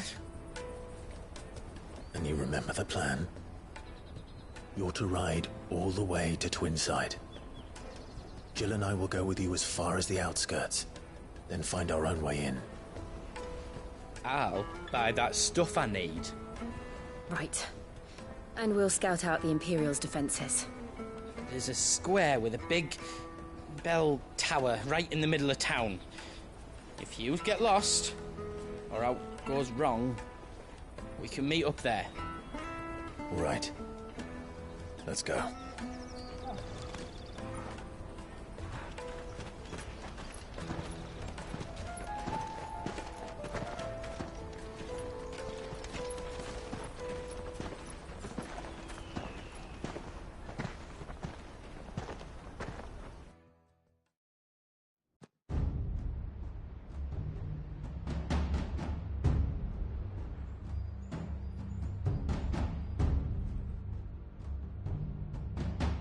you remember the plan? You're to ride all the way to Twinside. Jill and I will go with you as far as the outskirts, then find our own way in. I'll buy that stuff I need. Right. And we'll scout out the Imperial's defenses. There's a square with a big bell tower right in the middle of town. If you get lost, or out goes wrong, we can meet up there. All right. Let's go.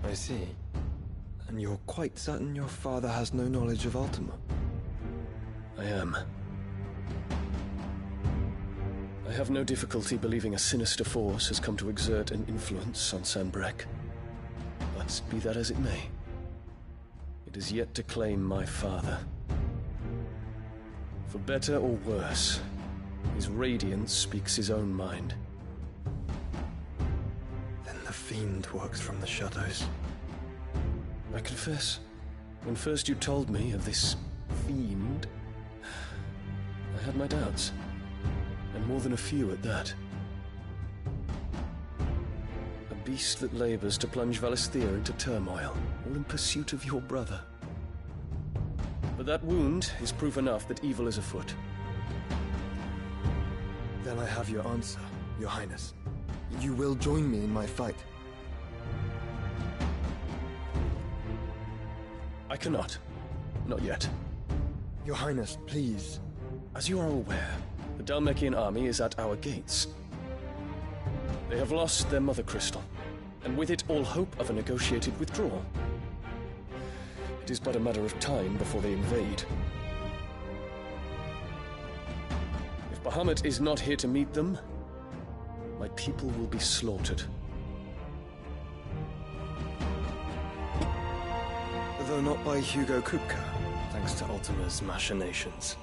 I see. And you're quite certain your father has no knowledge of Ultima? I am. I have no difficulty believing a sinister force has come to exert an influence on Sanbreque. But be that as it may, it is yet to claim my father. For better or worse, his radiance speaks his own mind. Then the fiend works from the shadows. I confess, when first you told me of this fiend, I had my doubts, and more than a few at that. A beast that labors to plunge Valisthea into turmoil, all in pursuit of your brother. But that wound is proof enough that evil is afoot. Then I have your answer, Your Highness. You will join me in my fight. I cannot. Not yet. Your Highness, please. As you are aware, the Dhalmekian army is at our gates. They have lost their mother crystal, and with it all hope of a negotiated withdrawal. It is but a matter of time before they invade. If Bahamut is not here to meet them, my people will be slaughtered. Though not by Hugo Kupka, thanks to Ultima's machinations.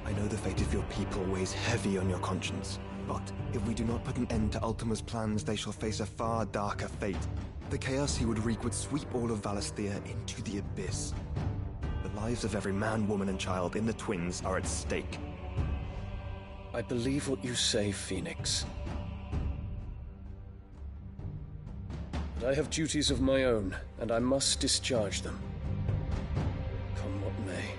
I know the fate of your people weighs heavy on your conscience, but if we do not put an end to Ultima's plans, they shall face a far darker fate. The chaos he would wreak would sweep all of Valisthea into the abyss. The lives of every man, woman, and child in the Twins are at stake. I believe what you say, Phoenix. But I have duties of my own, and I must discharge them. Come what may.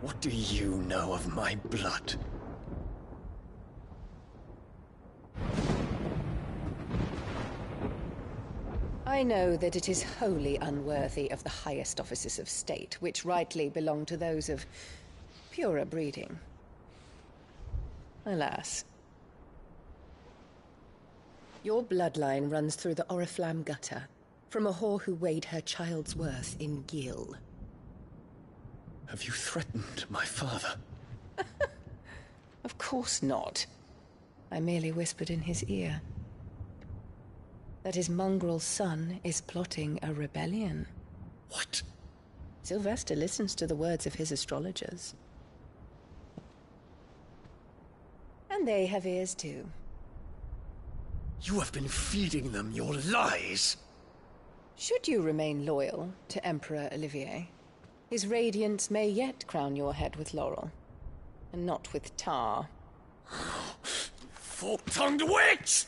What do you know of my blood? I know that it is wholly unworthy of the highest offices of state, which rightly belong to those of purer breeding. Alas. Your bloodline runs through the Oriflamme gutter, from a whore who weighed her child's worth in gil. Have you threatened my father? Of course not. I merely whispered in his ear that his mongrel son is plotting a rebellion. What? Sylvester listens to the words of his astrologers. And they have ears too. You have been feeding them your lies! Should you remain loyal to Emperor Olivier, his radiance may yet crown your head with laurel, and not with tar. Fork-tongued witch!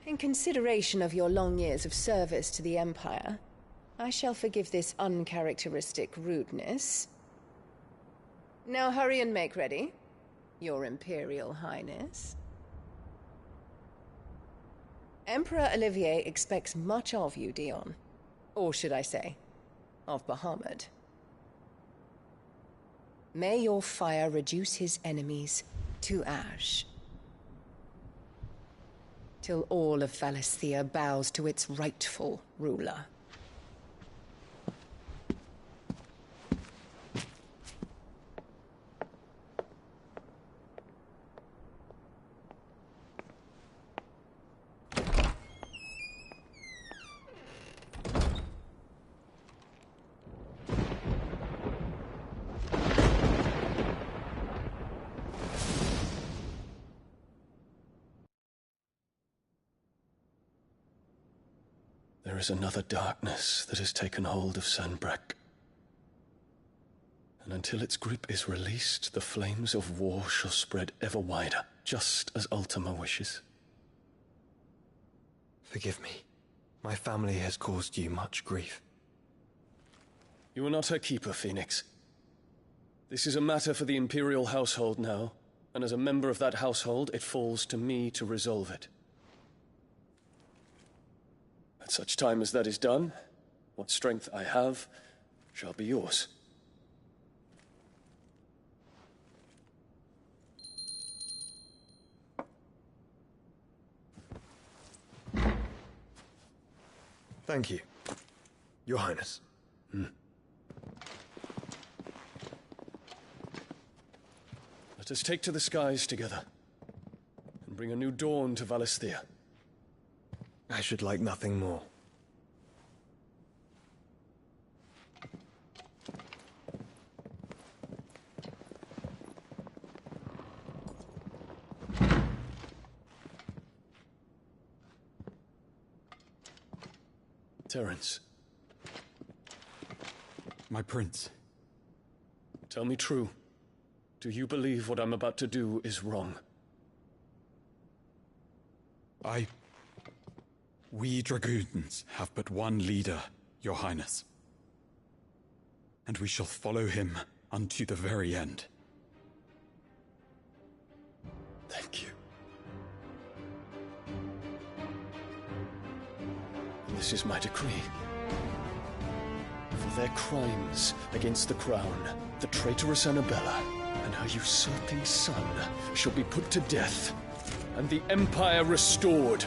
In consideration of your long years of service to the Empire, I shall forgive this uncharacteristic rudeness. Now hurry and make ready, Your Imperial Highness. Emperor Olivier expects much of you, Dion. Or should I say, of Bahamut. May your fire reduce his enemies to ash, till all of Valisthea bows to its rightful ruler. There is another darkness that has taken hold of Sanbreque. And until its grip is released, the flames of war shall spread ever wider, just as Ultima wishes. Forgive me. My family has caused you much grief. You are not her keeper, Phoenix. This is a matter for the Imperial household now, and as a member of that household, it falls to me to resolve it. At such time as that is done, what strength I have shall be yours. Thank you, Your Highness. Let us take to the skies together, and bring a new dawn to Valisthea. I should like nothing more. Terence. My prince. Tell me true. Do you believe what I'm about to do is wrong? We dragoons have but one leader, Your Highness. And we shall follow him unto the very end. Thank you. This is my decree. For their crimes against the crown, the traitorous Annabella and her usurping son shall be put to death, and the Empire restored.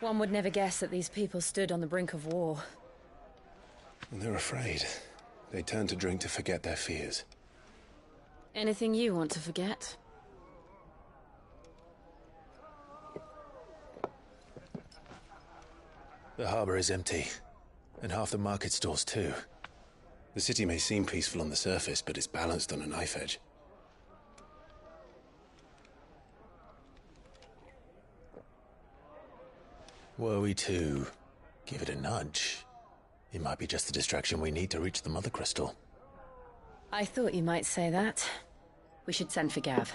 One would never guess that these people stood on the brink of war. They're afraid. They turn to drink to forget their fears. Anything you want to forget? The harbor is empty, and half the market stalls too. The city may seem peaceful on the surface, but it's balanced on a knife edge. Were we to give it a nudge, it might be just the distraction we need to reach the Mother Crystal. I thought you might say that. We should send for Gav.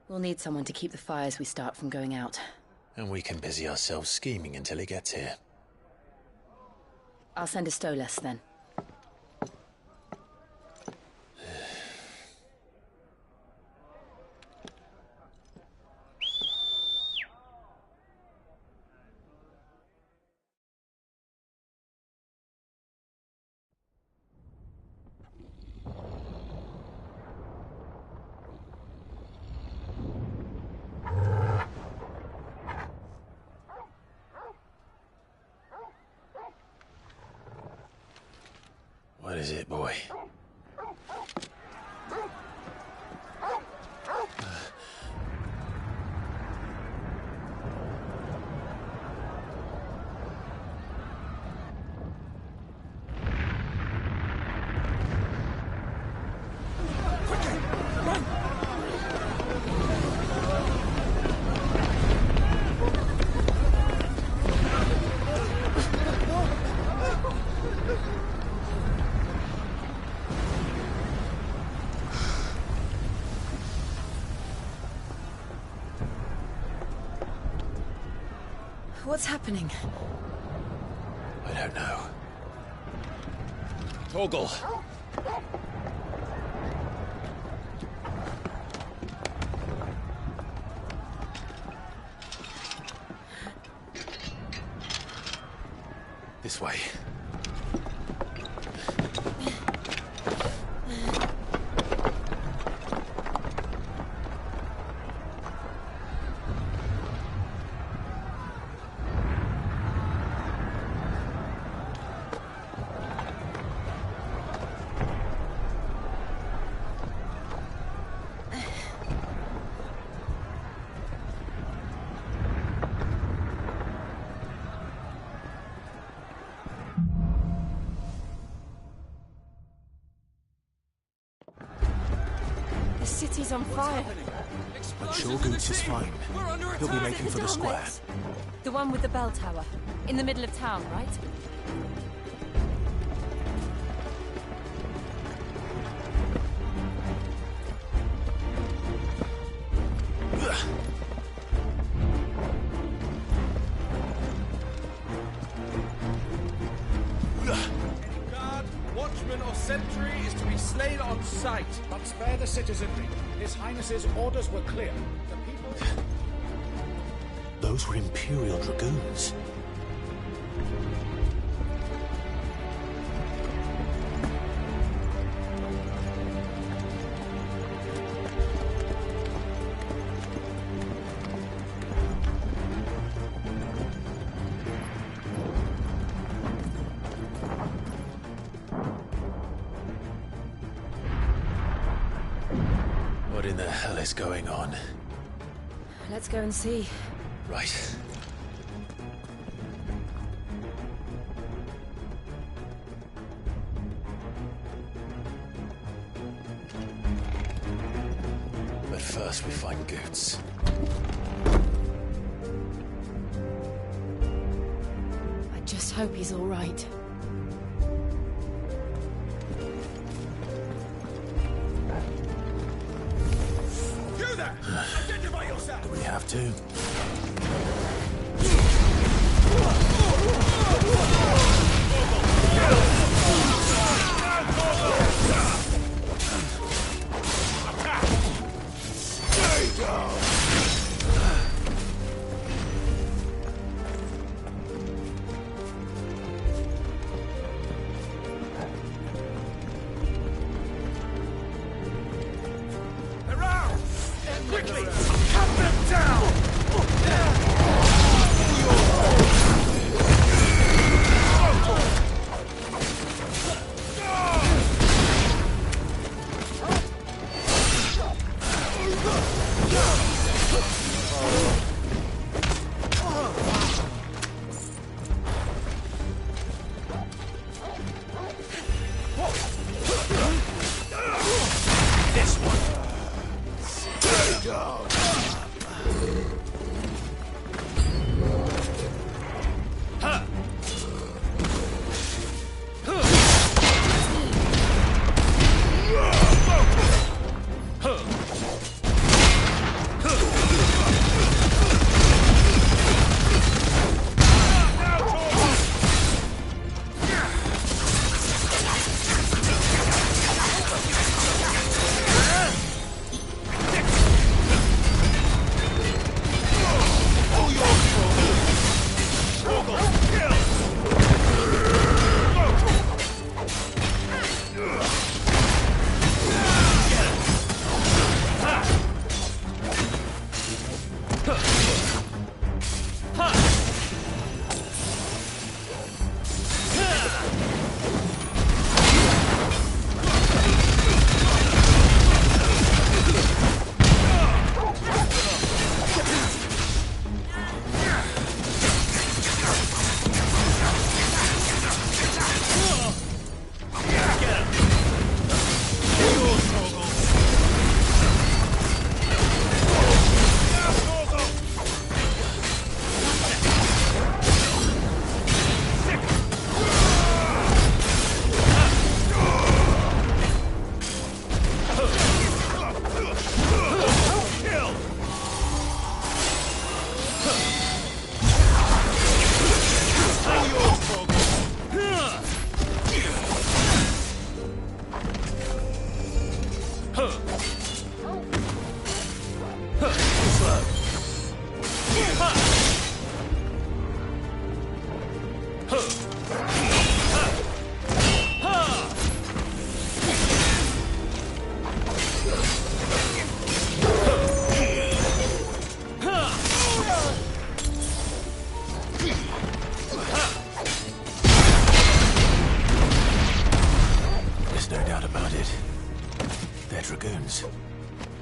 We'll need someone to keep the fires we start from going out. And we can busy ourselves scheming until he gets here. I'll send a Stolas then. What is it, boy? What's happening? I don't know. Torgal! This way. The city's on fire. But sure Goots is fine. He'll be making for the square. The one with the bell tower. In the middle of town, right? Guard, watchman or sentry is to be slain on sight. But spare the citizenry. His Highness's orders were clear. The people... Those were Imperial Dragoons. What in the hell is going on? Let's go and see. Right. But first we find Goots. I just hope he's all right. You there! Identify yourself! Do we have to? Around! Quickly! Cut them down!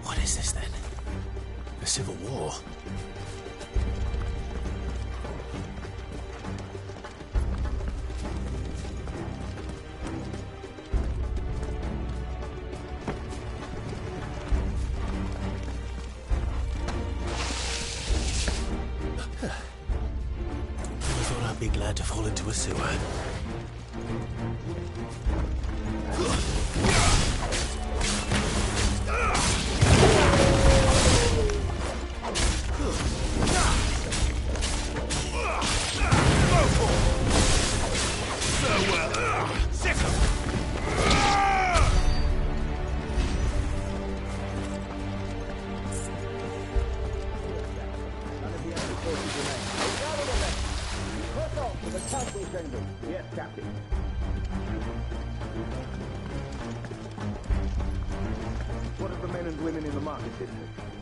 What is this then? A civil war? I thought I'd be glad to fall into a sewer. Yes, Captain. What of the men and women in the market district?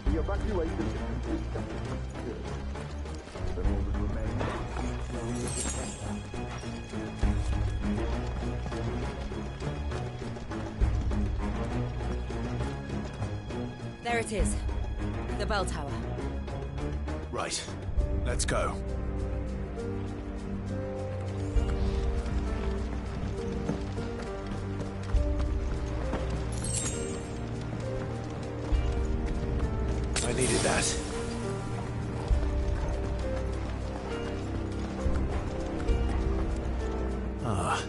The evacuation is complete. Good. Then all that remains is the center. There it is. The bell tower. Right. Let's go. I needed that. Ah,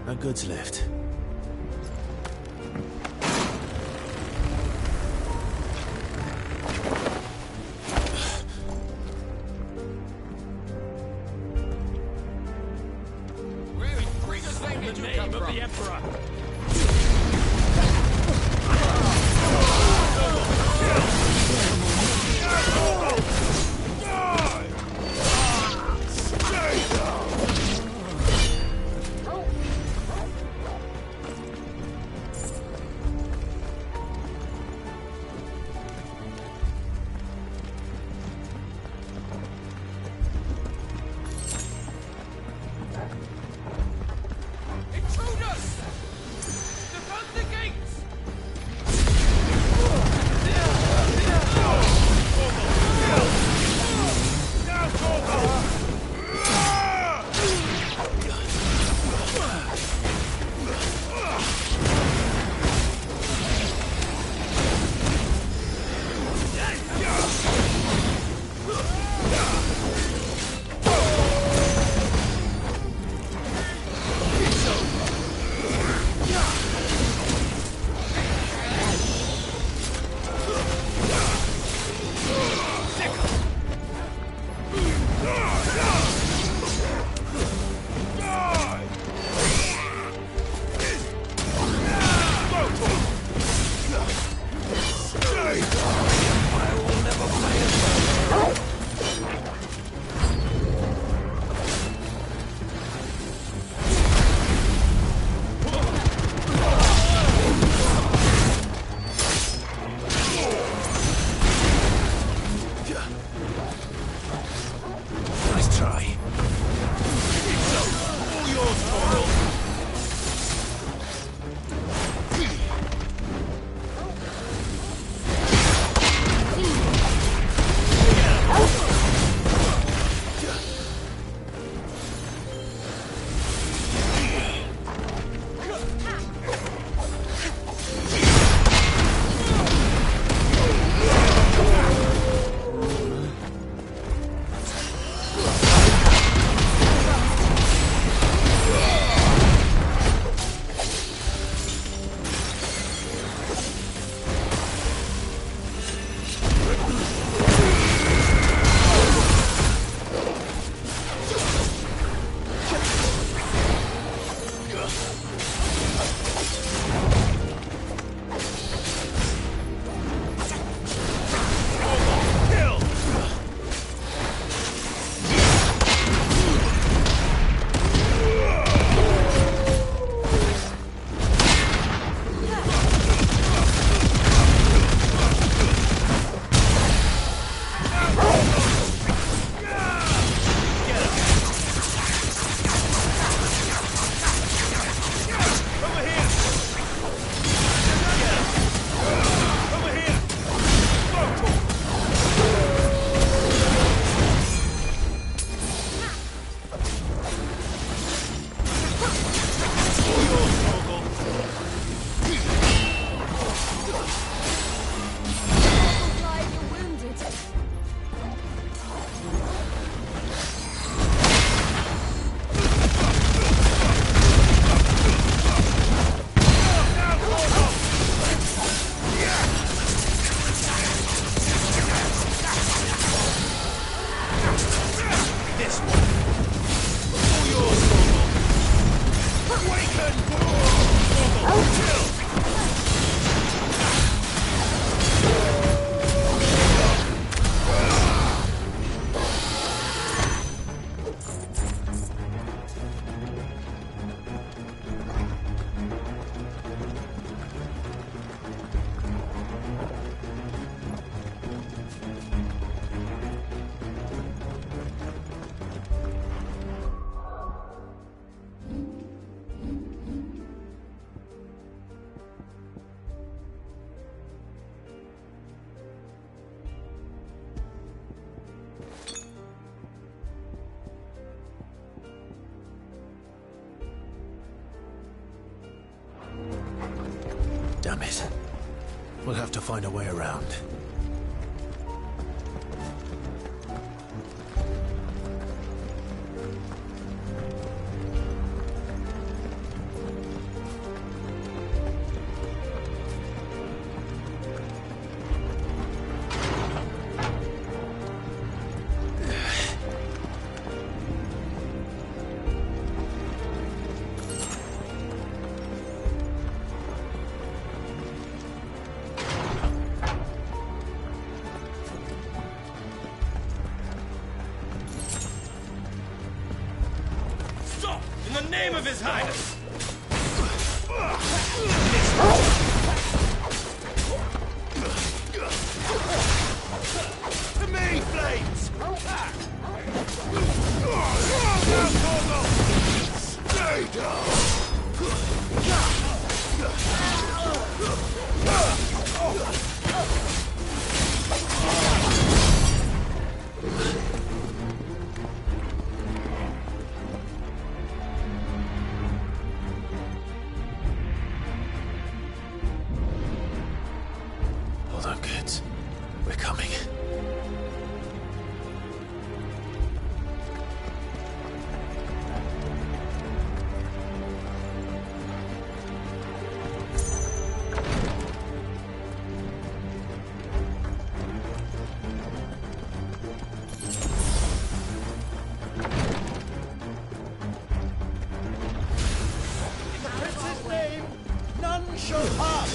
a goods lift. In the name of the Emperor! enemies. We'll have to find a way around. In the name of His Highness! To me, Flames! Stay down! Hold on, kids. We're coming. Prince's name, none shall pass!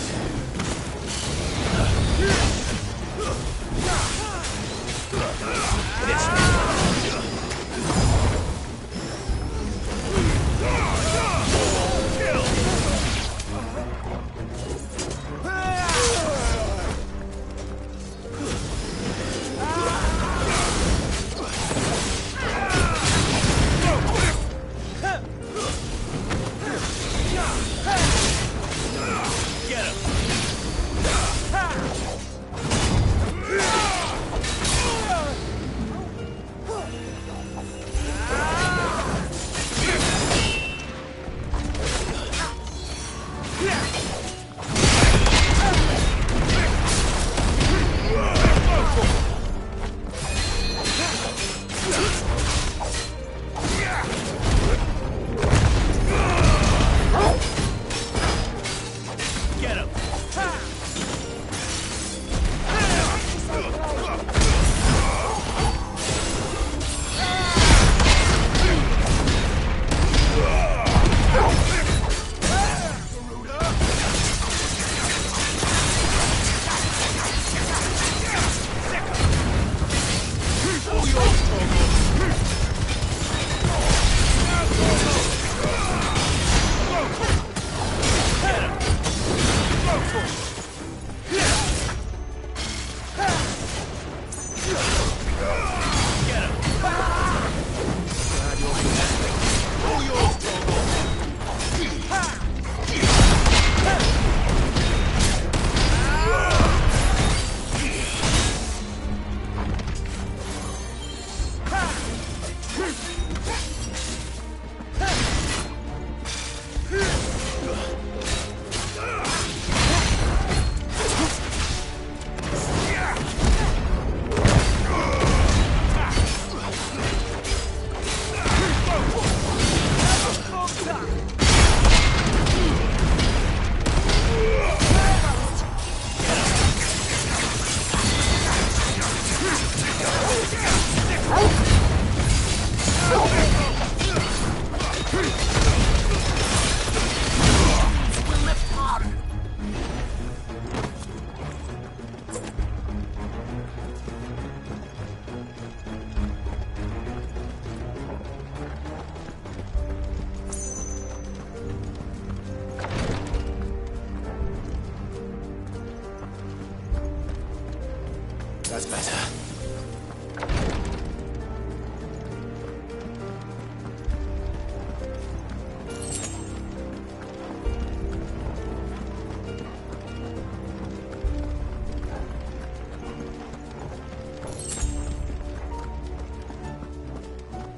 That's better.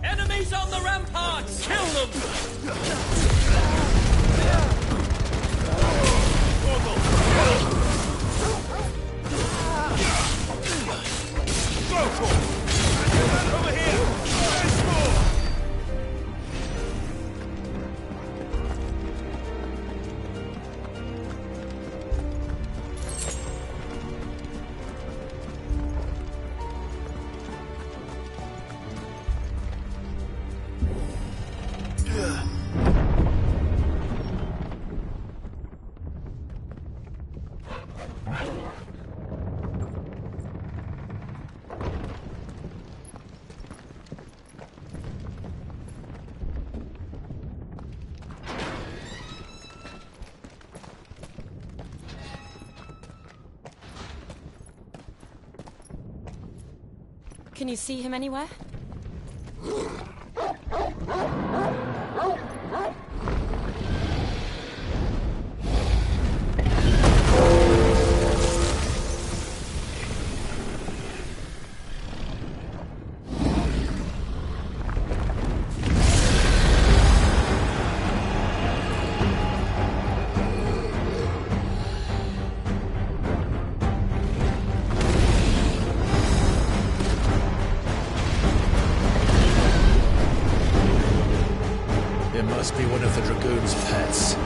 Enemies on the ramparts! Kill them! Can you see him anywhere? It must be one of the Dragoon's pets.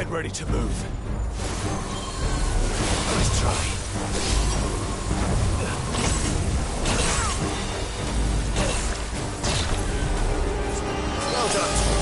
Ready to move. Let's try. Well done.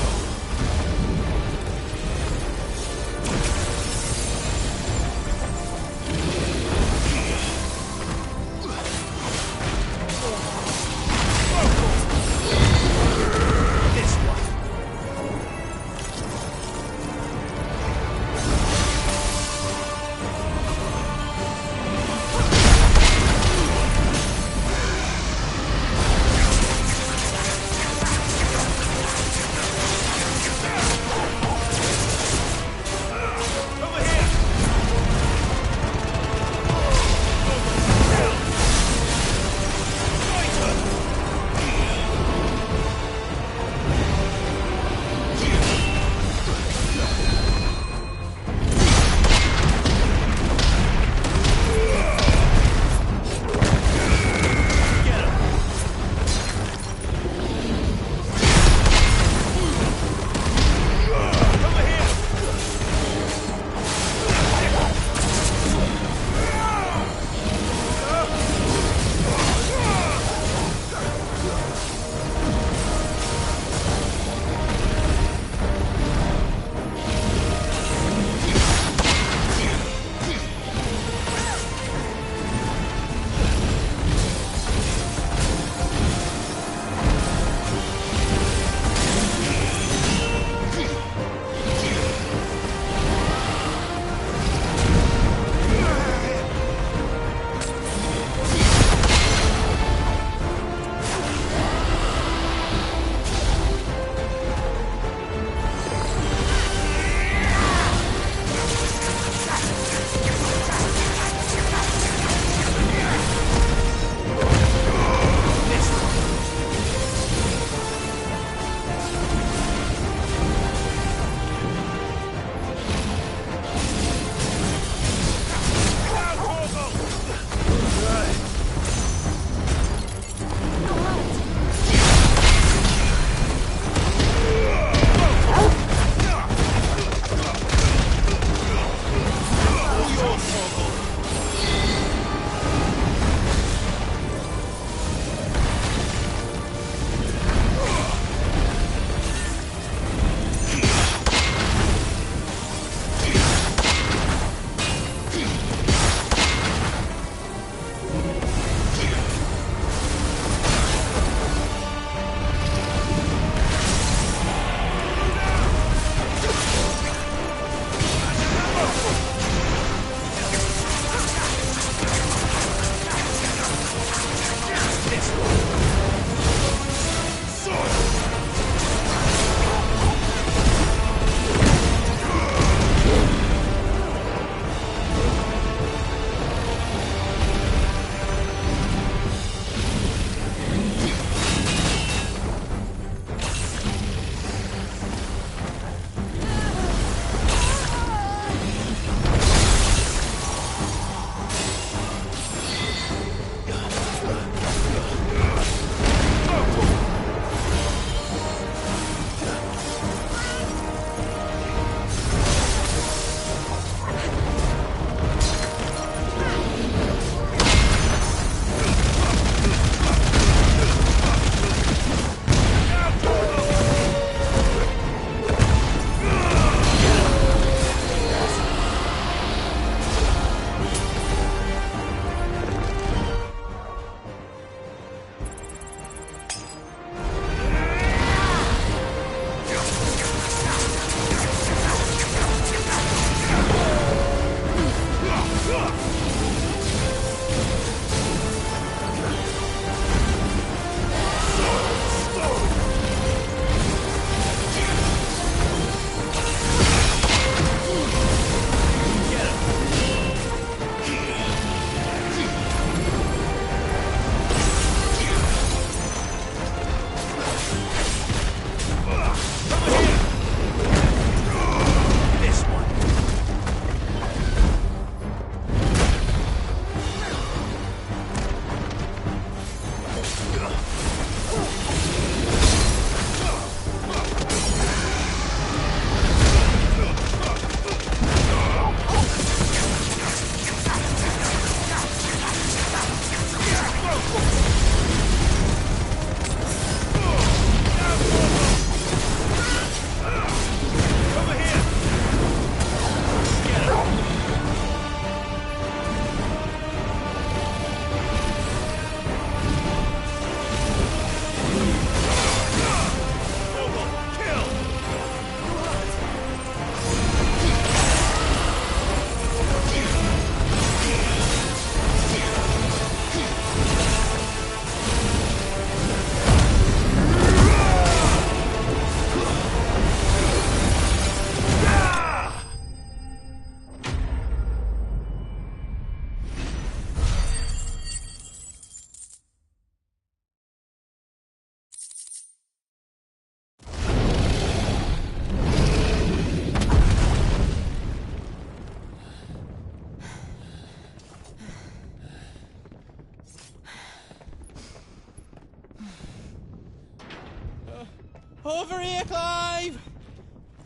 Over here, Clive!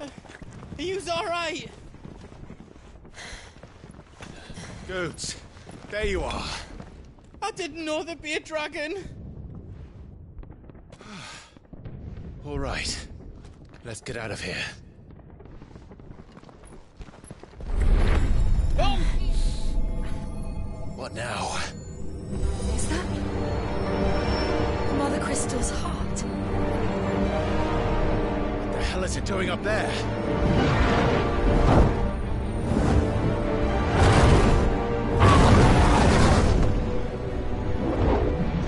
Are you alright? Goods, there you are. I didn't know there'd be a dragon. All right, let's get out of here. Oh! What now? Is that Mother Crystal's heart? What the hell is it doing up there?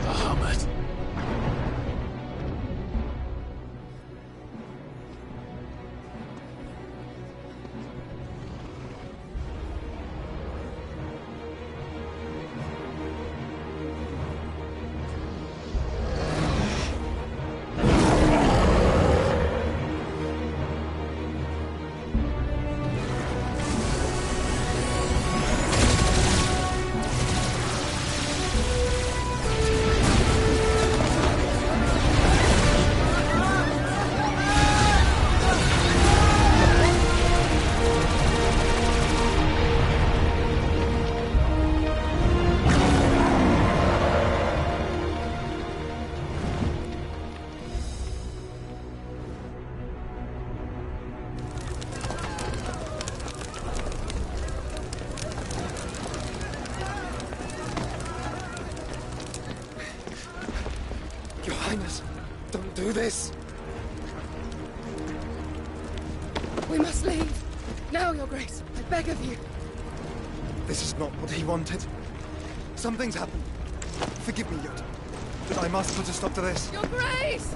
Bahamut. Your Highness, don't do this. We must leave. Now, Your Grace. I beg of you. This is not what he wanted. Something's happened. Forgive me, Yod, but I must put a stop to this. Your Grace!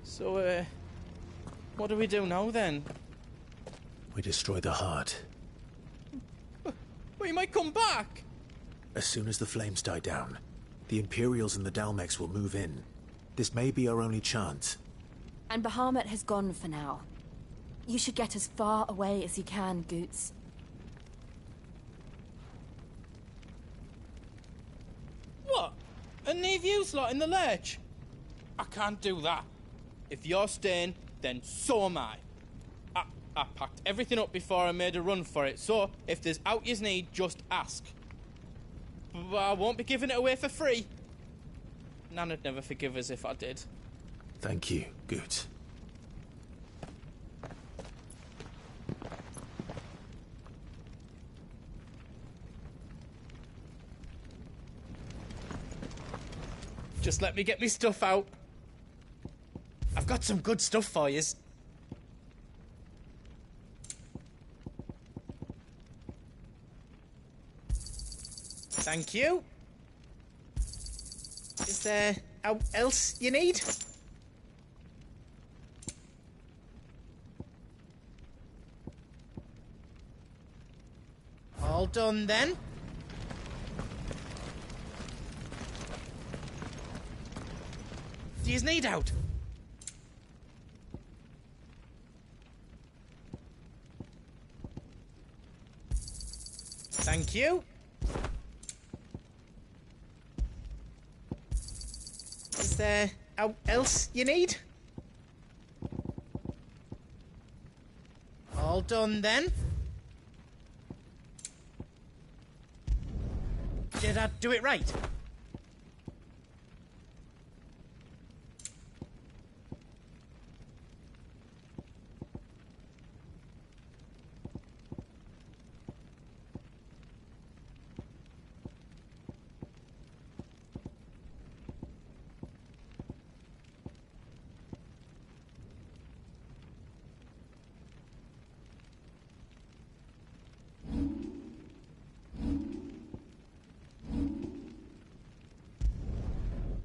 So, what do we do now, then? We destroy the heart. Well, he might come back! As soon as the flames die down, the Imperials and the Dalmex will move in. This may be our only chance. And Bahamut has gone for now. You should get as far away as you can, Goots. What? And leave you lot in the lurch? I can't do that. If you're staying, then so am I. I packed everything up before I made a run for it, so if there's out you need, just ask. But I won't be giving it away for free. Nana'd never forgive us if I did. Thank you, Goots. Just let me get me stuff out. I've got some good stuff for yous. Thank you. Is there else you need? All done then. Do you need out? Thank you. Is there else you need? All done then. Did I do it right?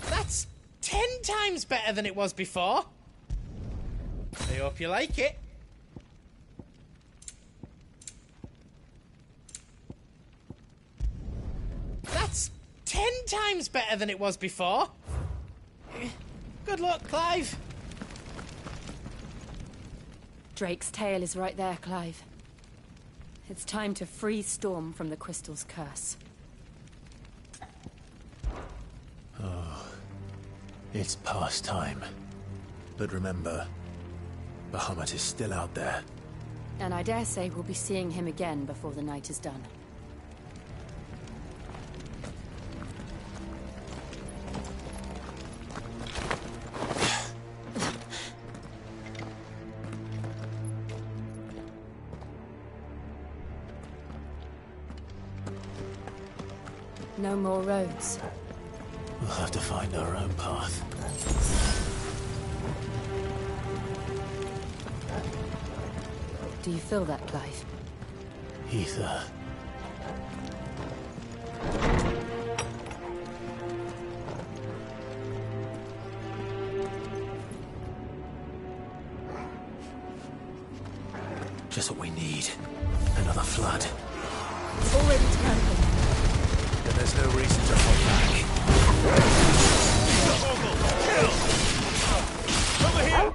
That's 10 times better than it was before. I hope you like it. That's 10 times better than it was before. Good luck, Clive. Drake's tail is right there, Clive. It's time to free Storm from the crystal's curse. Oh, it's past time. But remember, Bahamut is still out there. And I dare say we'll be seeing him again before the night is done. No more roads. We'll have to find our own path. Do you feel that, Clive? Ether. Just what we need. Another flood. Already trampling. Then there's no reason to hold back. Kill! Over here!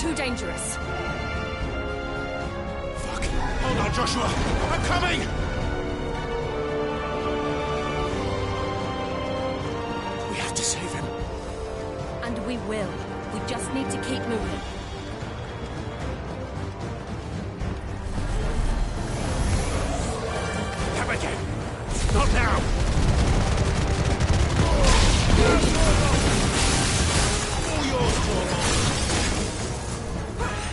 too dangerous. Fuck. Hold on, Joshua. I'm coming! We have to save him. And we will. We just need to keep moving. Come again. Not now. All yours, Tormund.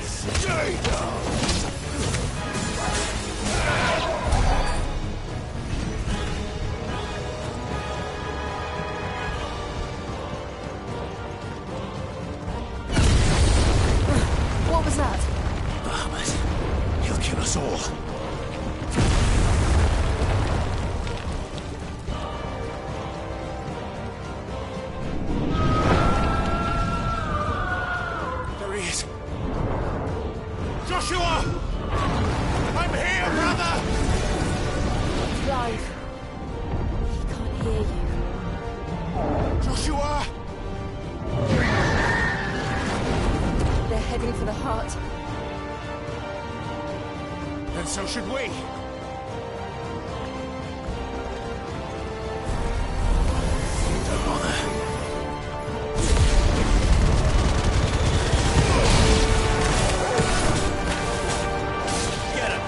Stay down. What was that? Bahamut. He'll kill us all. There he is. Joshua! I'm here, brother! Clive. He can't hear you. Joshua! They're heading for the heart. Then so should we. Don't bother. Get him!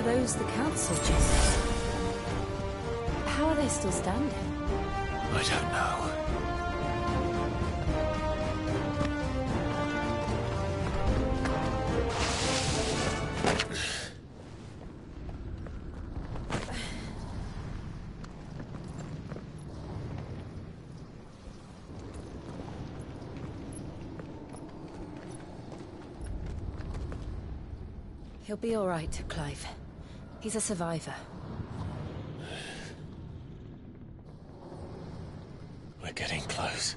those the council just... How are they still standing? I don't know. He'll be all right, Clive. He's a survivor. We're getting close.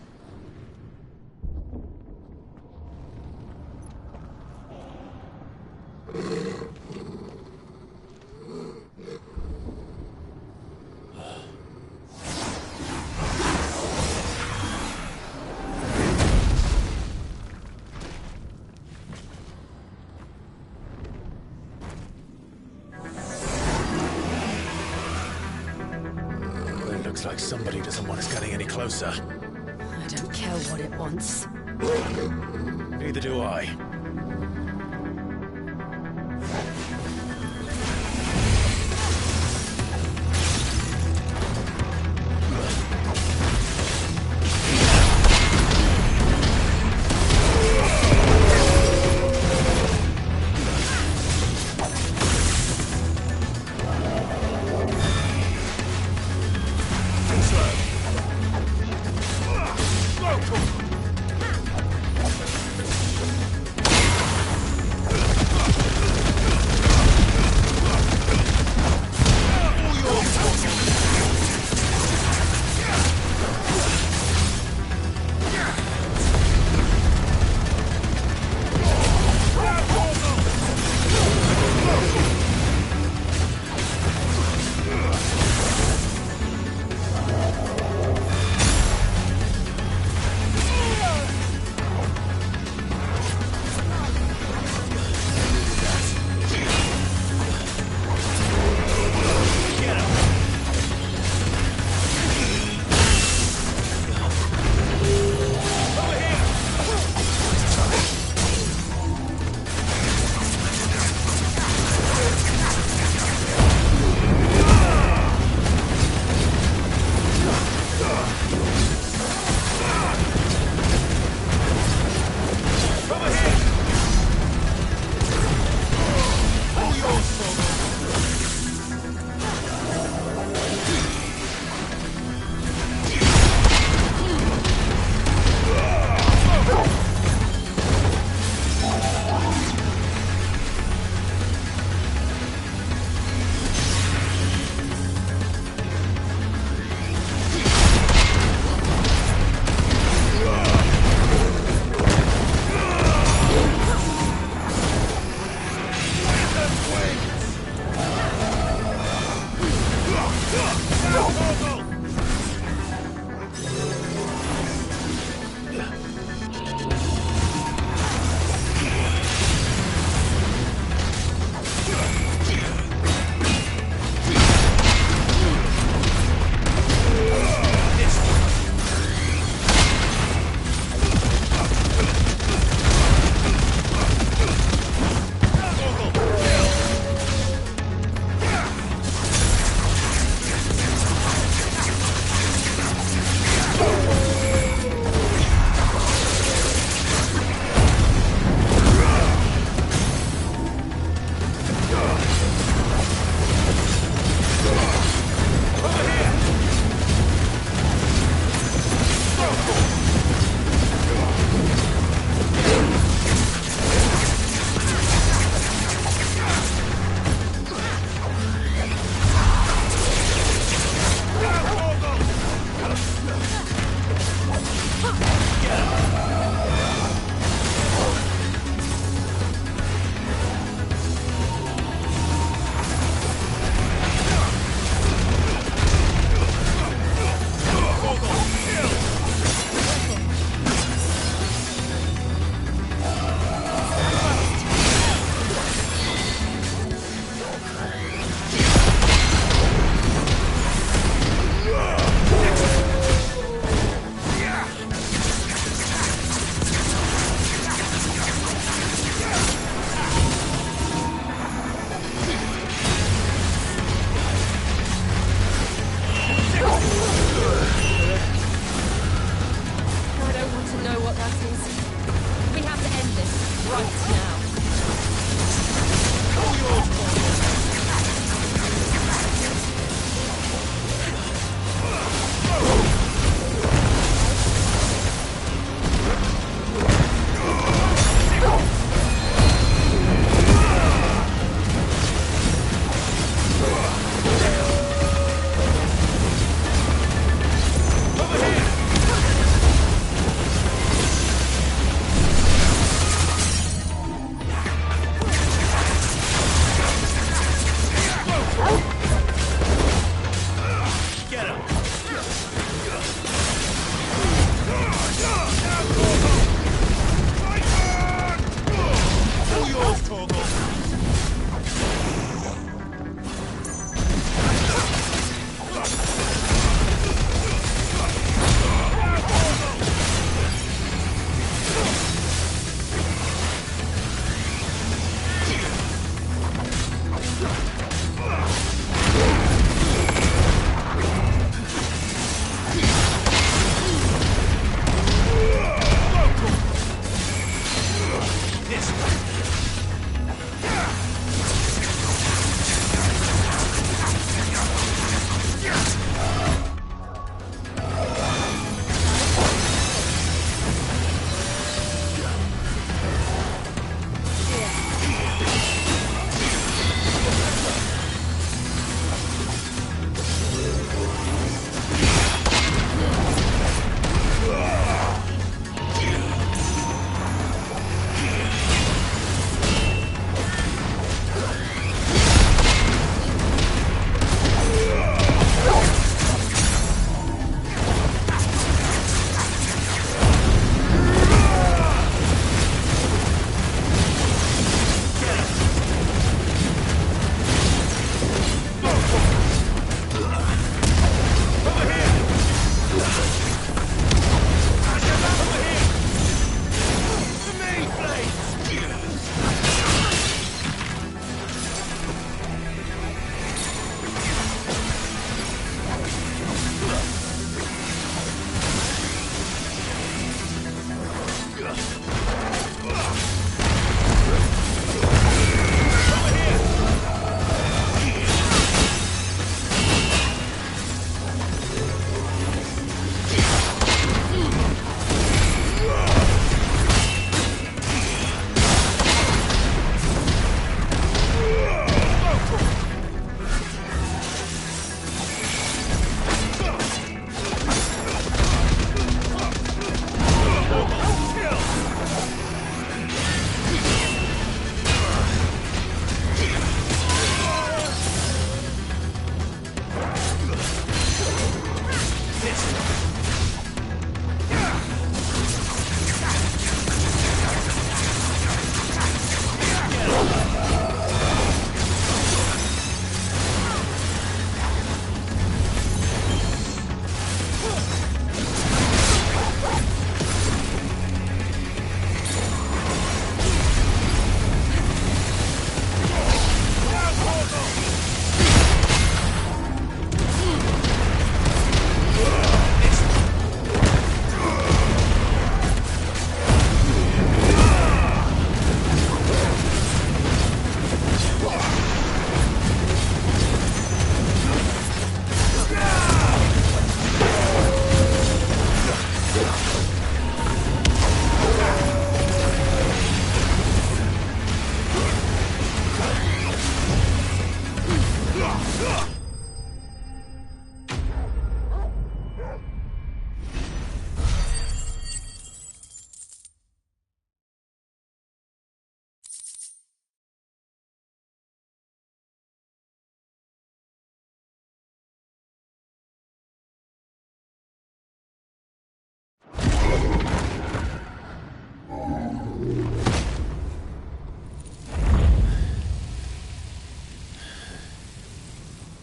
Looks like somebody doesn't want us getting any closer. I don't care what it wants. Neither do I.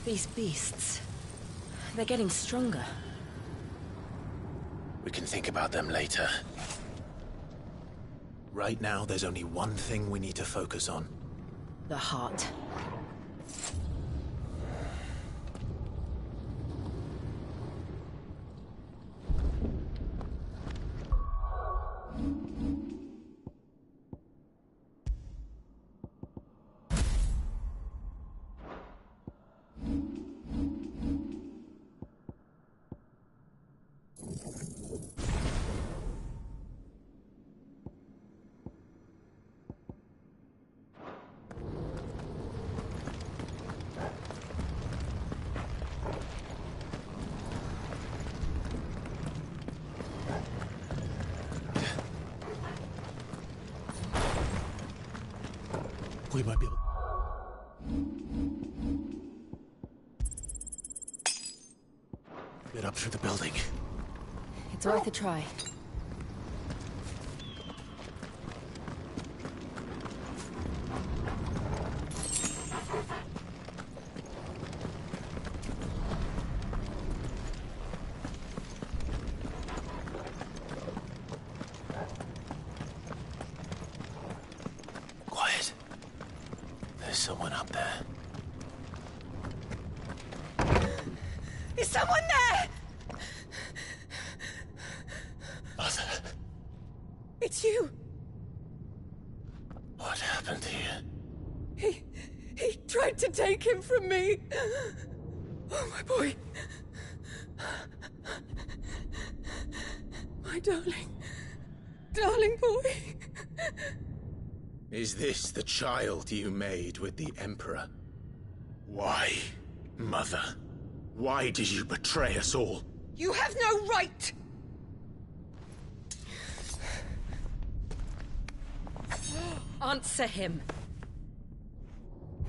These beasts... they're getting stronger. We can think about them later. Right now, there's only one thing we need to focus on. The heart. We might be able... Get up through the building. It's worth a try. Quiet. There's someone up there. Is someone there? Mother. It's you. What happened here? He tried to take him from me. Oh, my boy. My darling. Darling boy. Is this the child you made with the Emperor? Why, Mother? Why did you betray us all? You have no right! Answer him.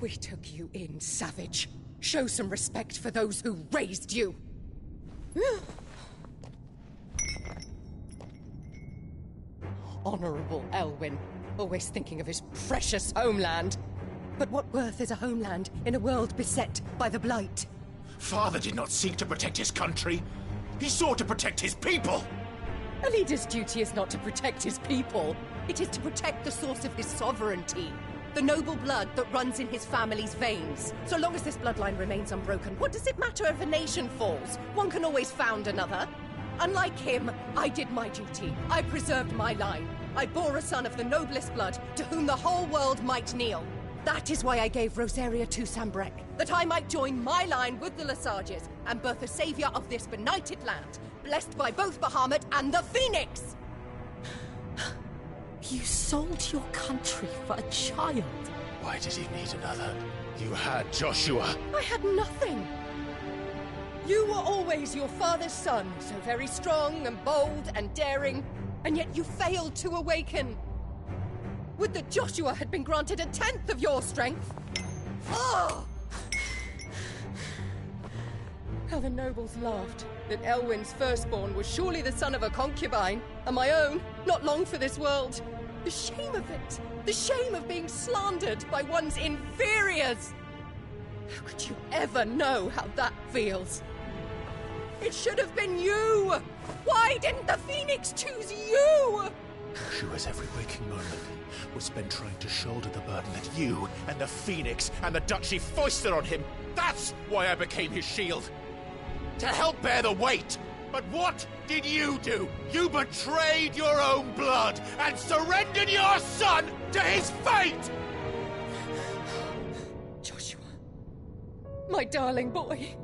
We took you in, savage. Show some respect for those who raised you. Honorable Elwyn, always thinking of his precious homeland. But what worth is a homeland in a world beset by the Blight? Father did not seek to protect his country. He sought to protect his people. A leader's duty is not to protect his people. It is to protect the source of his sovereignty. The noble blood that runs in his family's veins. So long as this bloodline remains unbroken, what does it matter if a nation falls? One can always found another. Unlike him, I did my duty. I preserved my line. I bore a son of the noblest blood, to whom the whole world might kneel. That is why I gave Rosaria to Sambrek, that I might join my line with the Lesages and birth a savior of this benighted land, blessed by both Bahamut and the Phoenix! You sold your country for a child. Why did he need another? You had Joshua. I had nothing. You were always your father's son, so very strong and bold and daring, and yet you failed to awaken. Would that Joshua had been granted 1/10 of your strength? Oh! How the nobles laughed that Elwyn's firstborn was surely the son of a concubine, and my own, not long for this world. The shame of it! The shame of being slandered by one's inferiors! How could you ever know how that feels? It should have been you! Why didn't the Phoenix choose you? Joshua's every waking moment was spent trying to shoulder the burden that you and the Phoenix and the Duchy foisted on him. That's why I became his shield. To help bear the weight. But what did you do? You betrayed your own blood and surrendered your son to his fate! Joshua. My darling boy.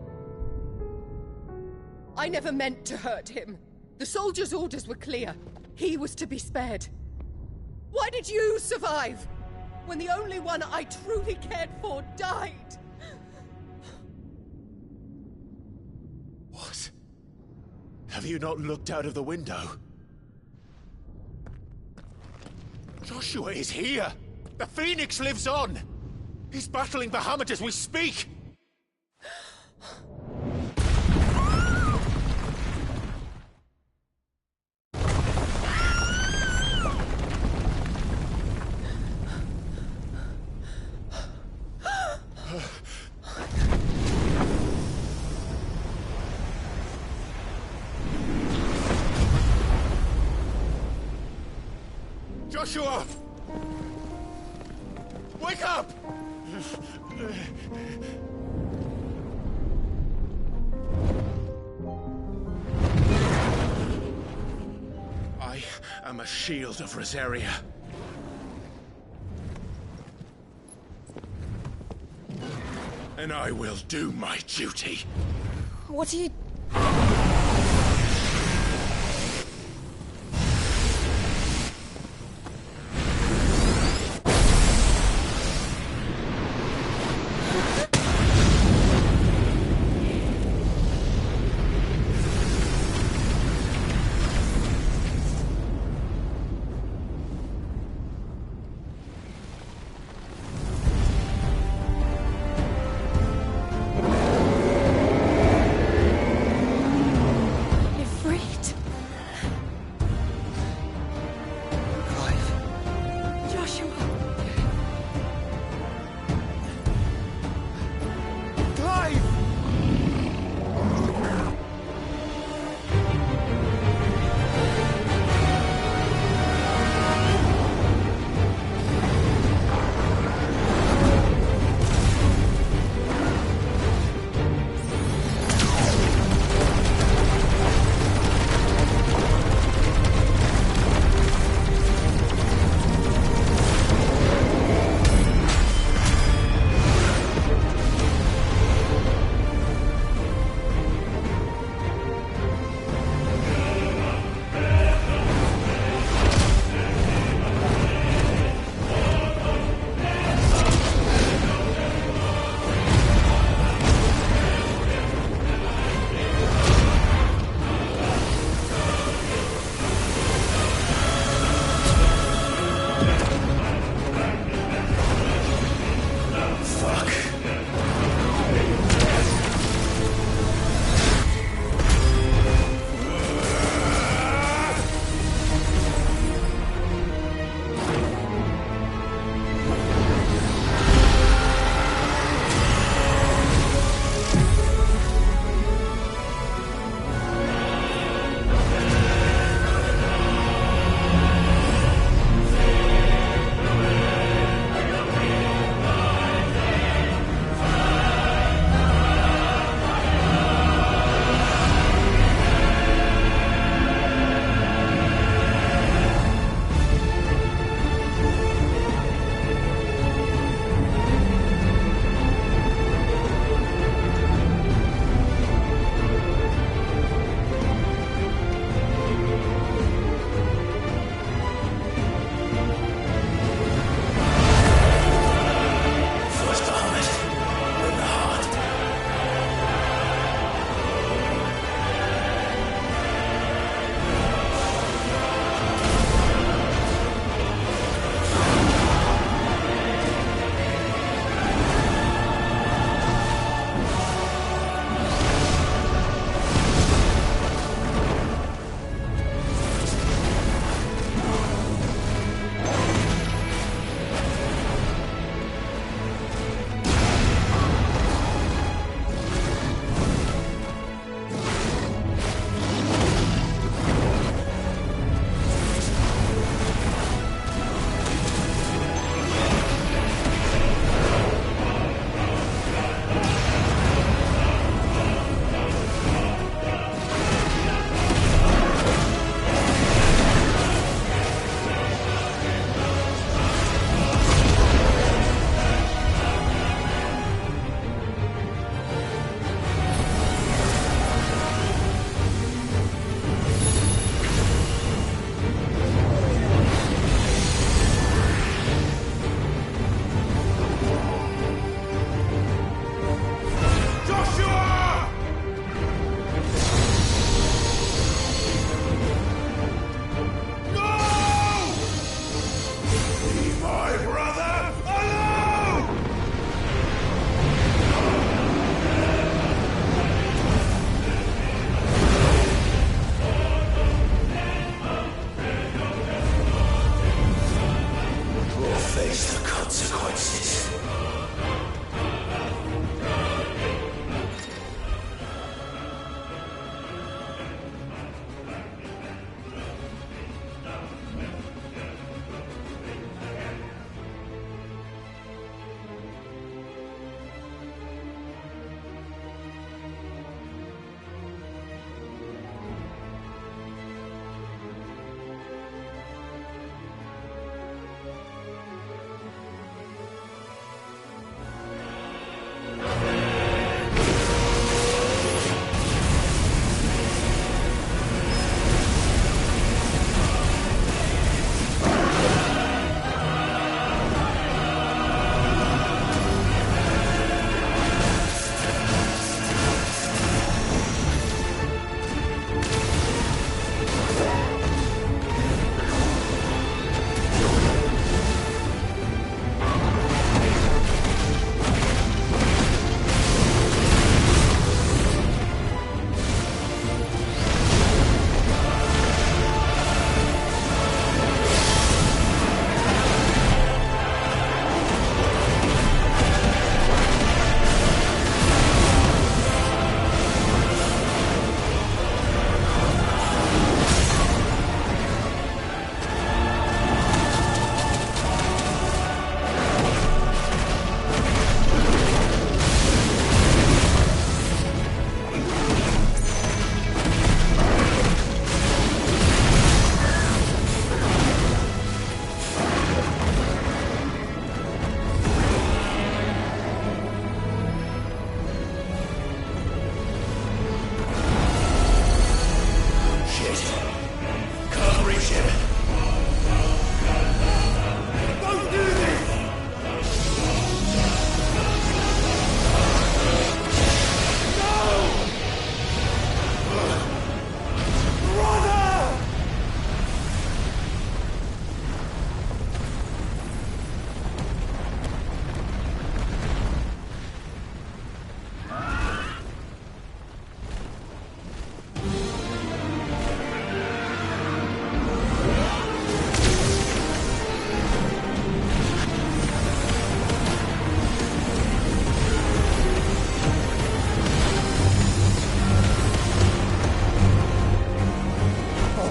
I never meant to hurt him. The soldiers' orders were clear. He was to be spared. Why did you survive? When the only one I truly cared for died? What? Have you not looked out of the window? Joshua is here! The Phoenix lives on! He's battling Bahamut as we speak! Joshua! Wake up! I am a shield of Rosaria. And I will do my duty. What are you...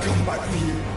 come back for you.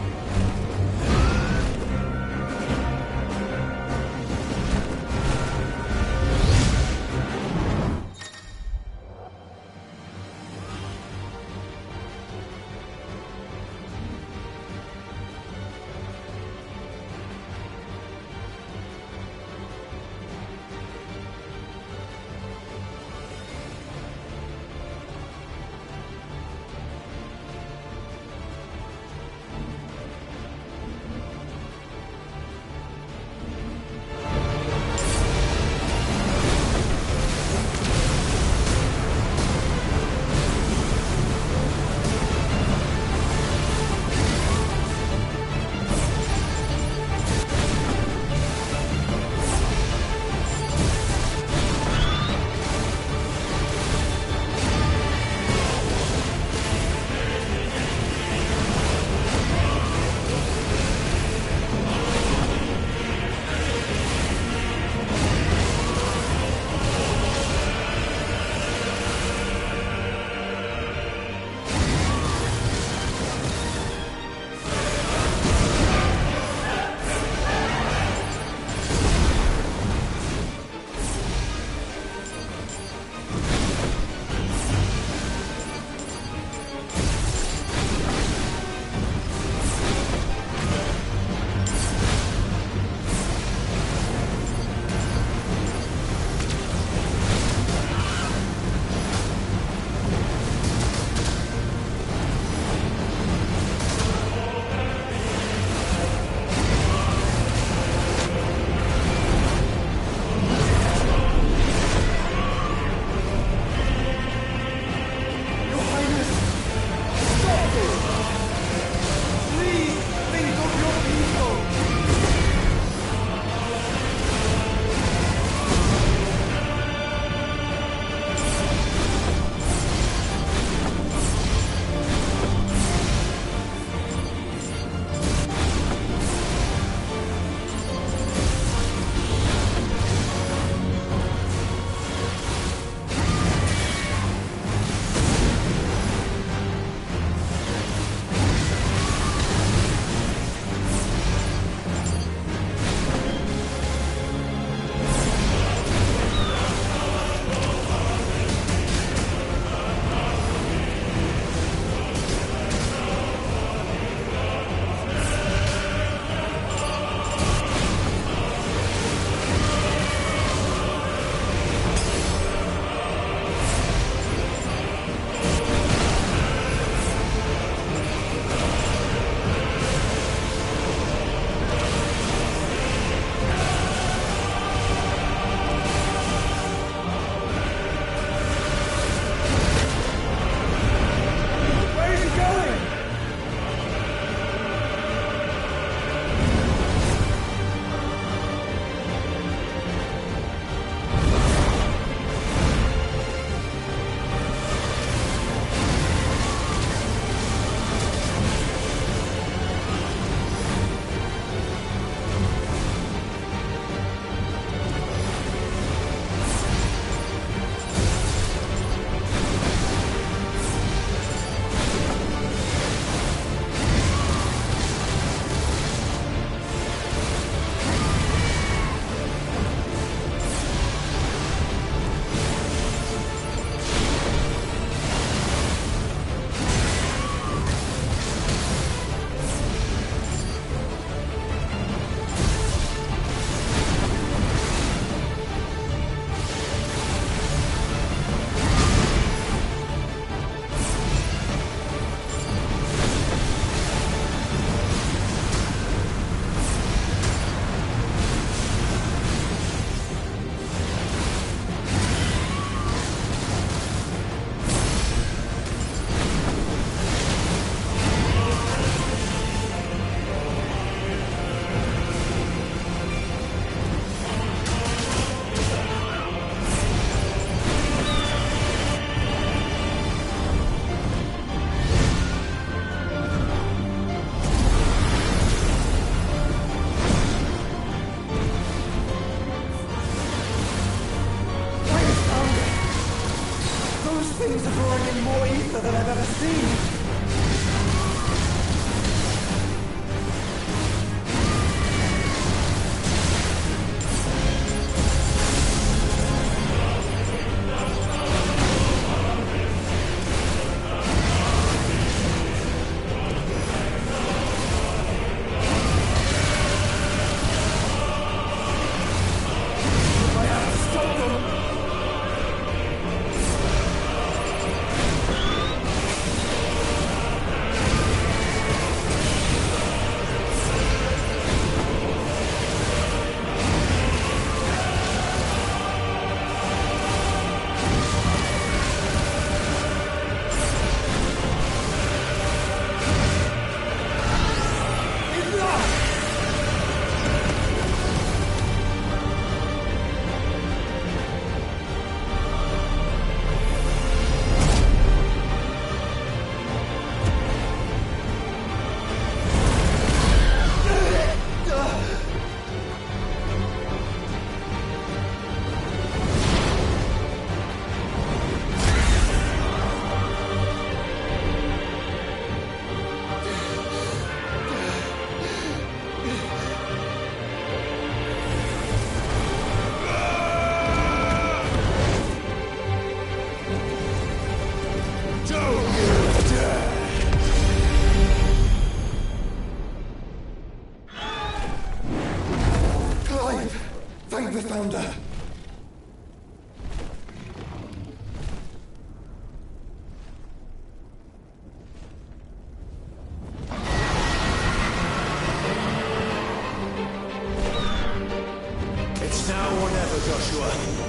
Joshua.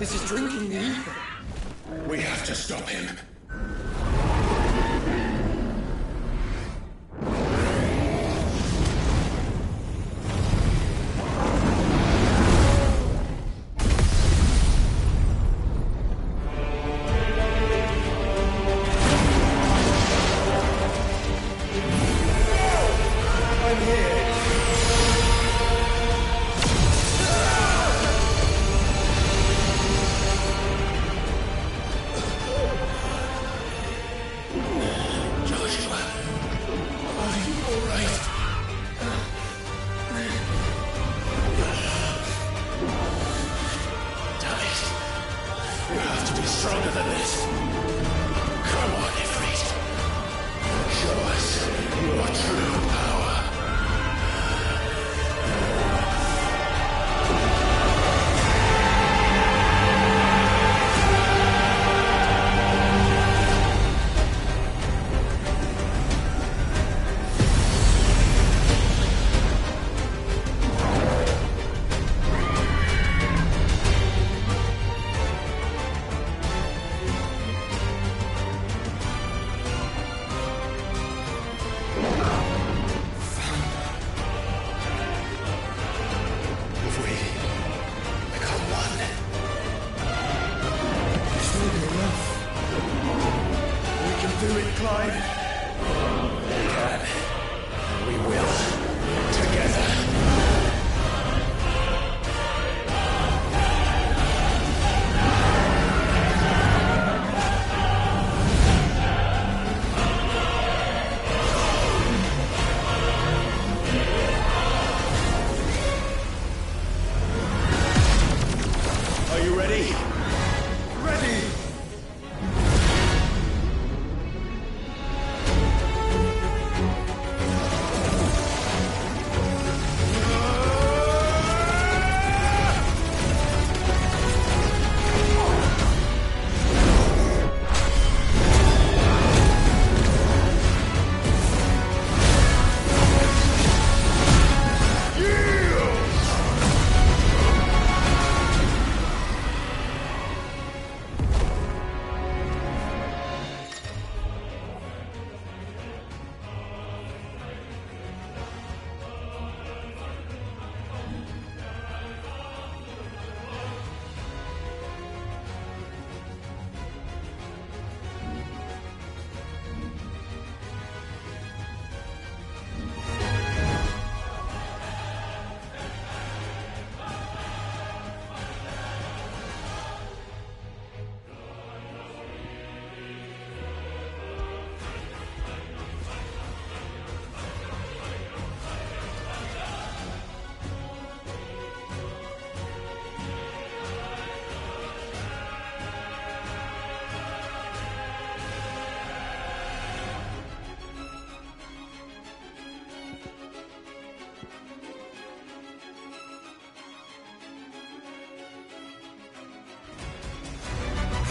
This is drinking me. We have to stop him.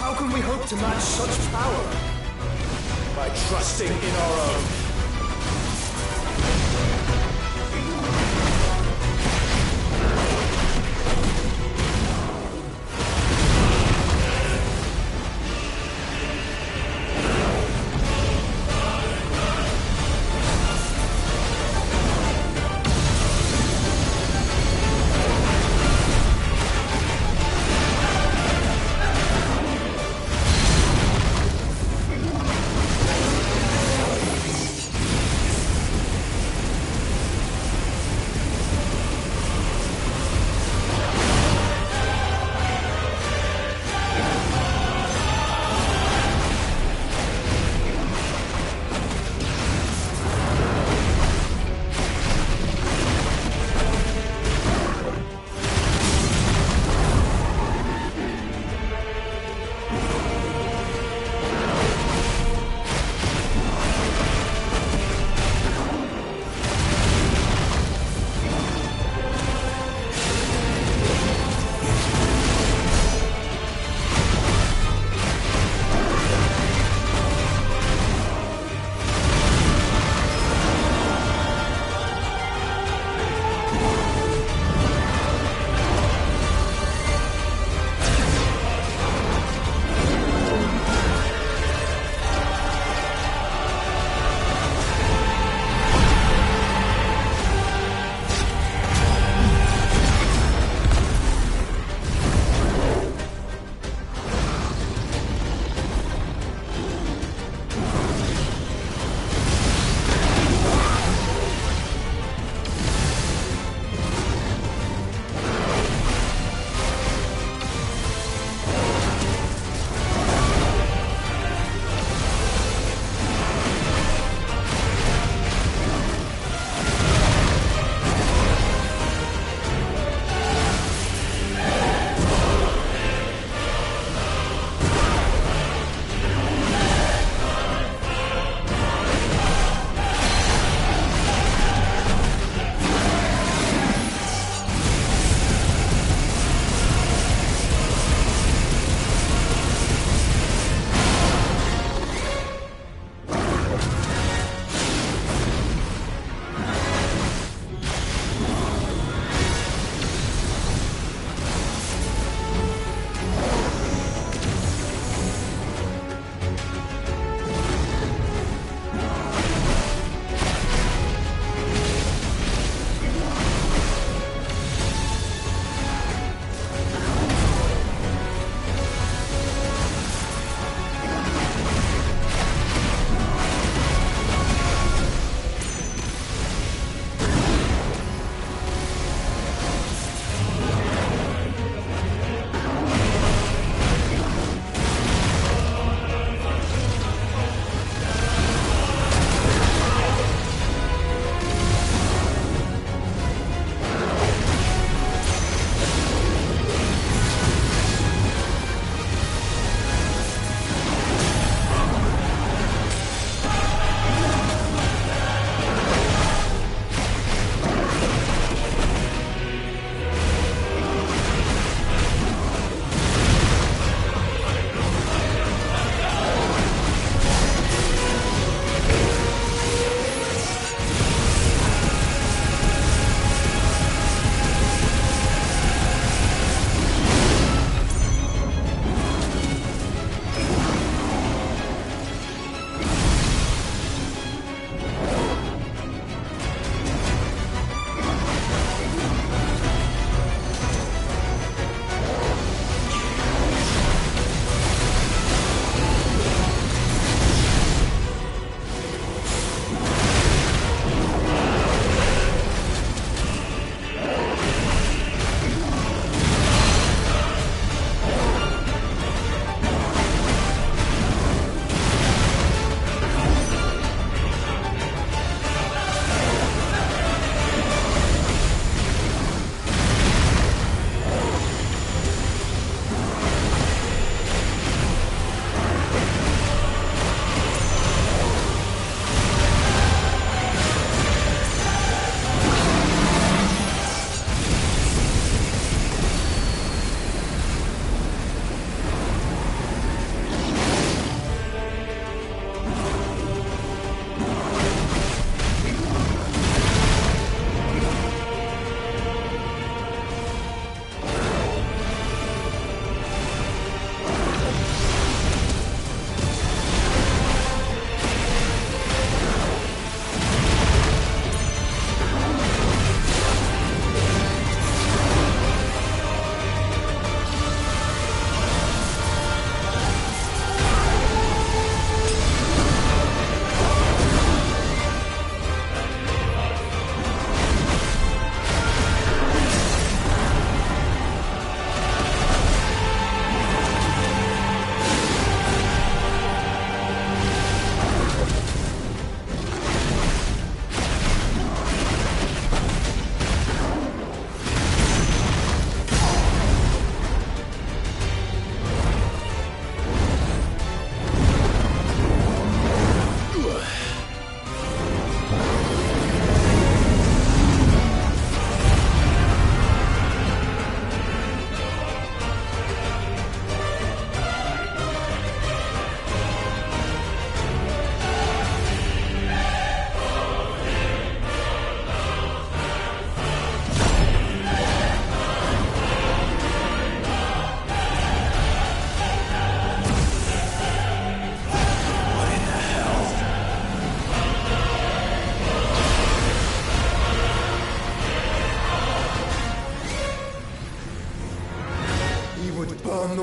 How can we hope to match such power? By trusting in our own.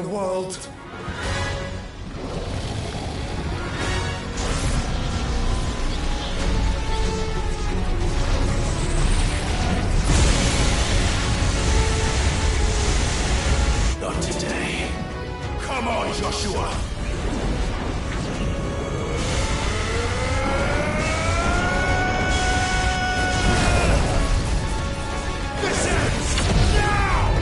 the world. Not today. Come on, Joshua! This ends now!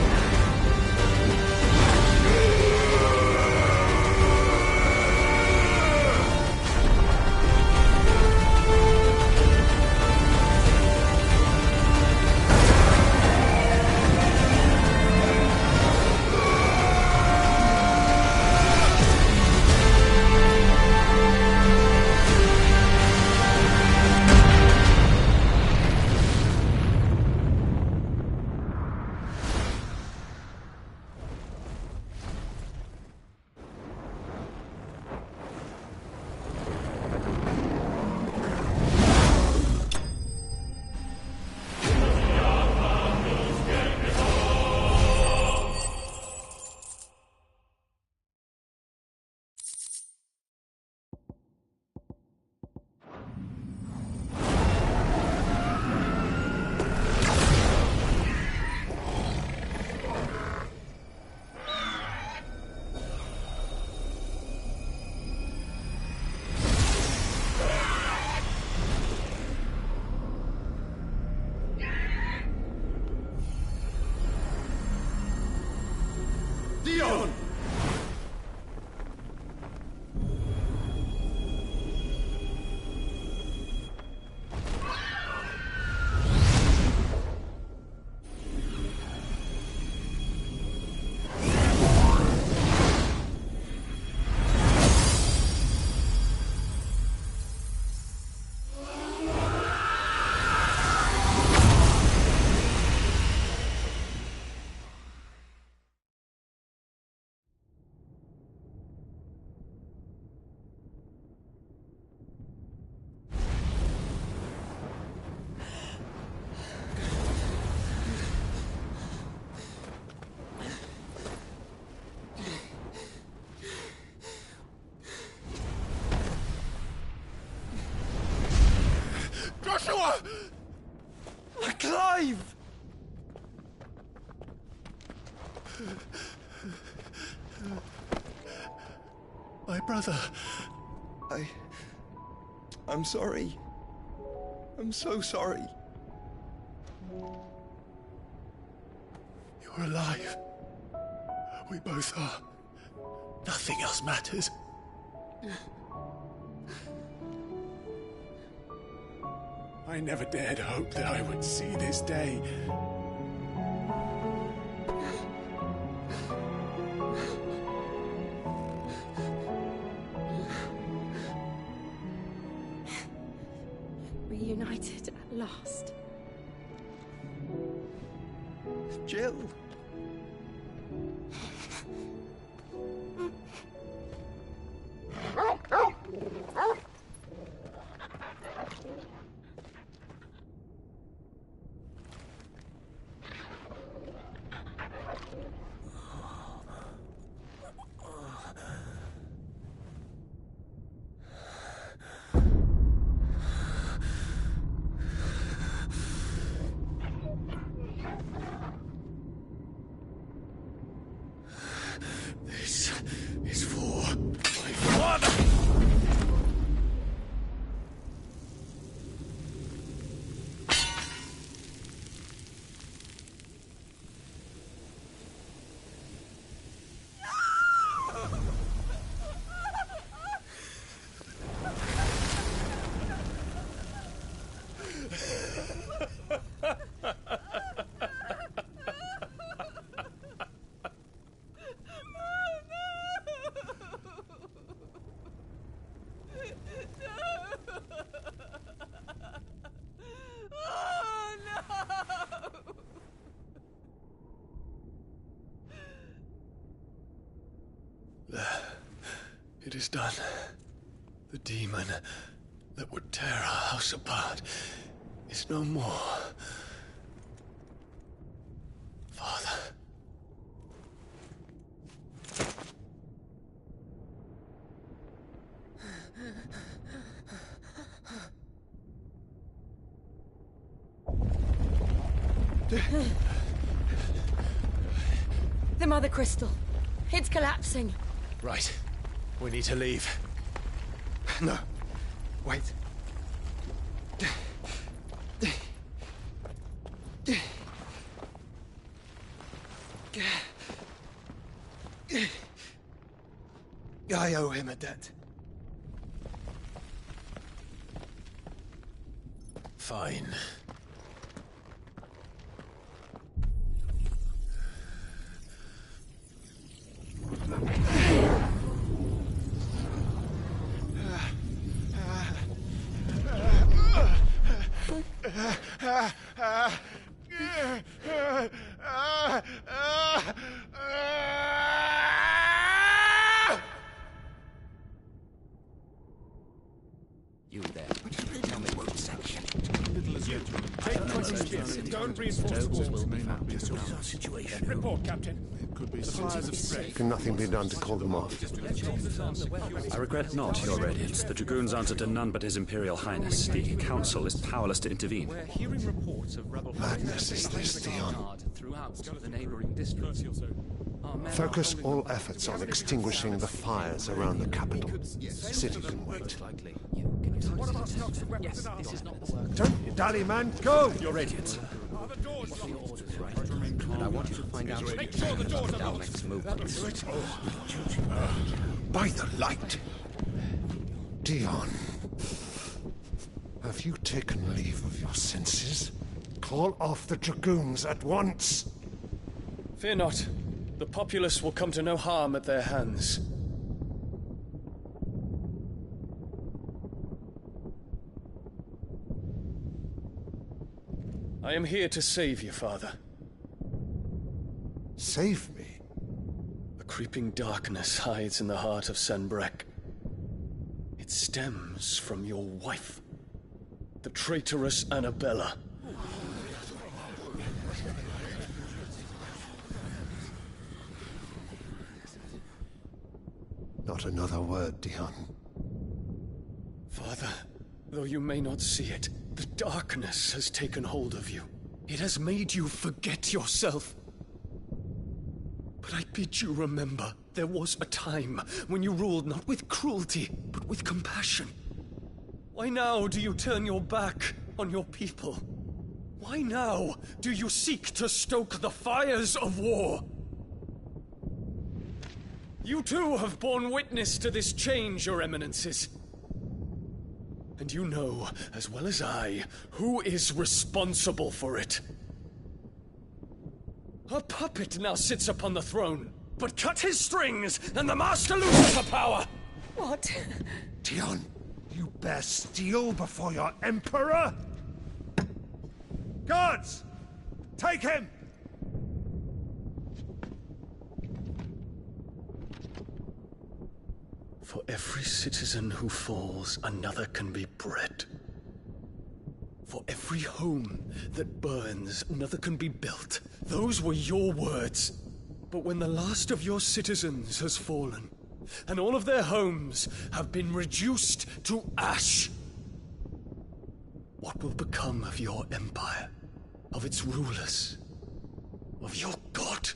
Dion! Joshua! Clive! My brother. I'm sorry. I'm so sorry. You're alive. We both are. Nothing else matters. I never dared hope that I would see this day. Reunited at last. Jill. This is for my father! It is done. The demon that would tear our house apart is no more. Father. The Mother Crystal. It's collapsing. Right. We need to leave. No. Wait. I owe him a debt. Fine. You there. Tell me what section. Don't reinforce walls. Situation. Report, Captain. It could be fires of spray. Can nothing be done to call them off? I regret not, Your Radiance. The Dragoons answer to none but His Imperial Highness. The Council is powerless to intervene. We're hearing reports of rebel Madness is this, Dion. Throughout the neighboring districts. Focus all efforts on extinguishing the fires around the capital. City can wait. Yes, this is not the work. Don't you dally, man. Go! Your Radiance. What are your orders, right? And I want you to find out Make sure the doors are locked. Dalmek's movements. By the light. Dion. Have you taken leave of your senses? Call off the Dragoons at once. Fear not. The populace will come to no harm at their hands. I am here to save you, Father. Save me? A creeping darkness hides in the heart of Sanbreque. It stems from your wife, the traitorous Annabella. Not another word, Dion. Father, though you may not see it, the darkness has taken hold of you. It has made you forget yourself. But I bid you remember, there was a time when you ruled not with cruelty, but with compassion. Why now do you turn your back on your people? Why now do you seek to stoke the fires of war? You too have borne witness to this change, Your Eminences. And you know, as well as I, who is responsible for it. A puppet now sits upon the throne, but cut his strings, and the master loses the power! What? Dion, you bear steel before your Emperor? Guards! Take him! For every citizen who falls, another can be bred. For every home that burns, another can be built. Those were your words. But when the last of your citizens has fallen, and all of their homes have been reduced to ash, what will become of your empire, of its rulers, of your god?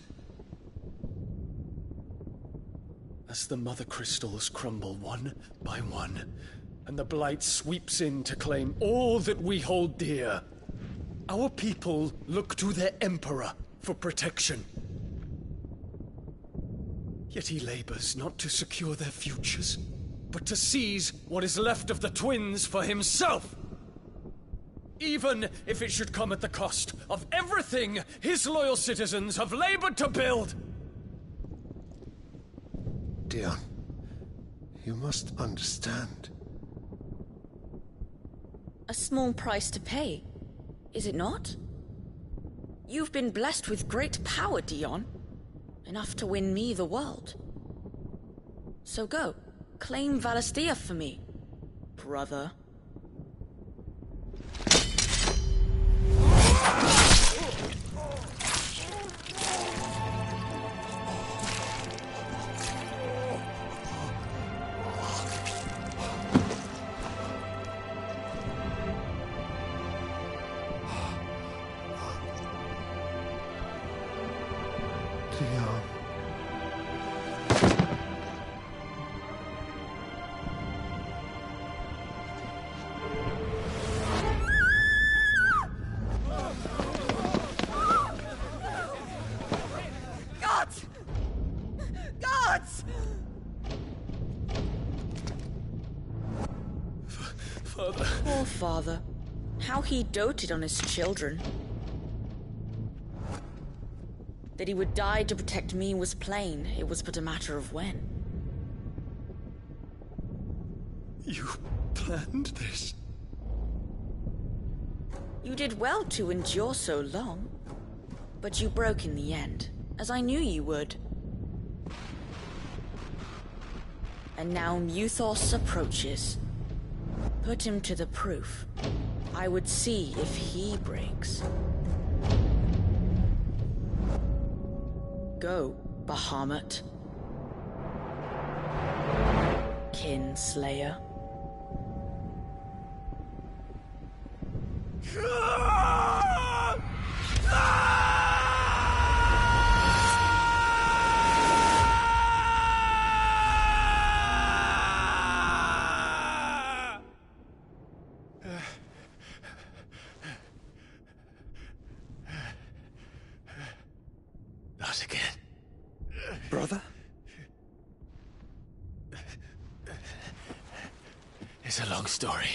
As the Mother Crystals crumble one by one, and the Blight sweeps in to claim all that we hold dear, our people look to their Emperor for protection. Yet he labors not to secure their futures, but to seize what is left of the twins for himself! Even if it should come at the cost of everything his loyal citizens have labored to build! Dion, you must understand. A small price to pay, is it not? You've been blessed with great power, Dion. Enough to win me the world. So go, claim Valisthea for me, brother. gods! Father. Poor father. How he doted on his children. That he would die to protect me was plain. It was but a matter of when. You planned this? You did well to endure so long. But you broke in the end, as I knew you would. And now Muthos approaches. Put him to the proof. I would see if he breaks. Go, Bahamut. Kinslayer. Not again. Brother? It's a long story.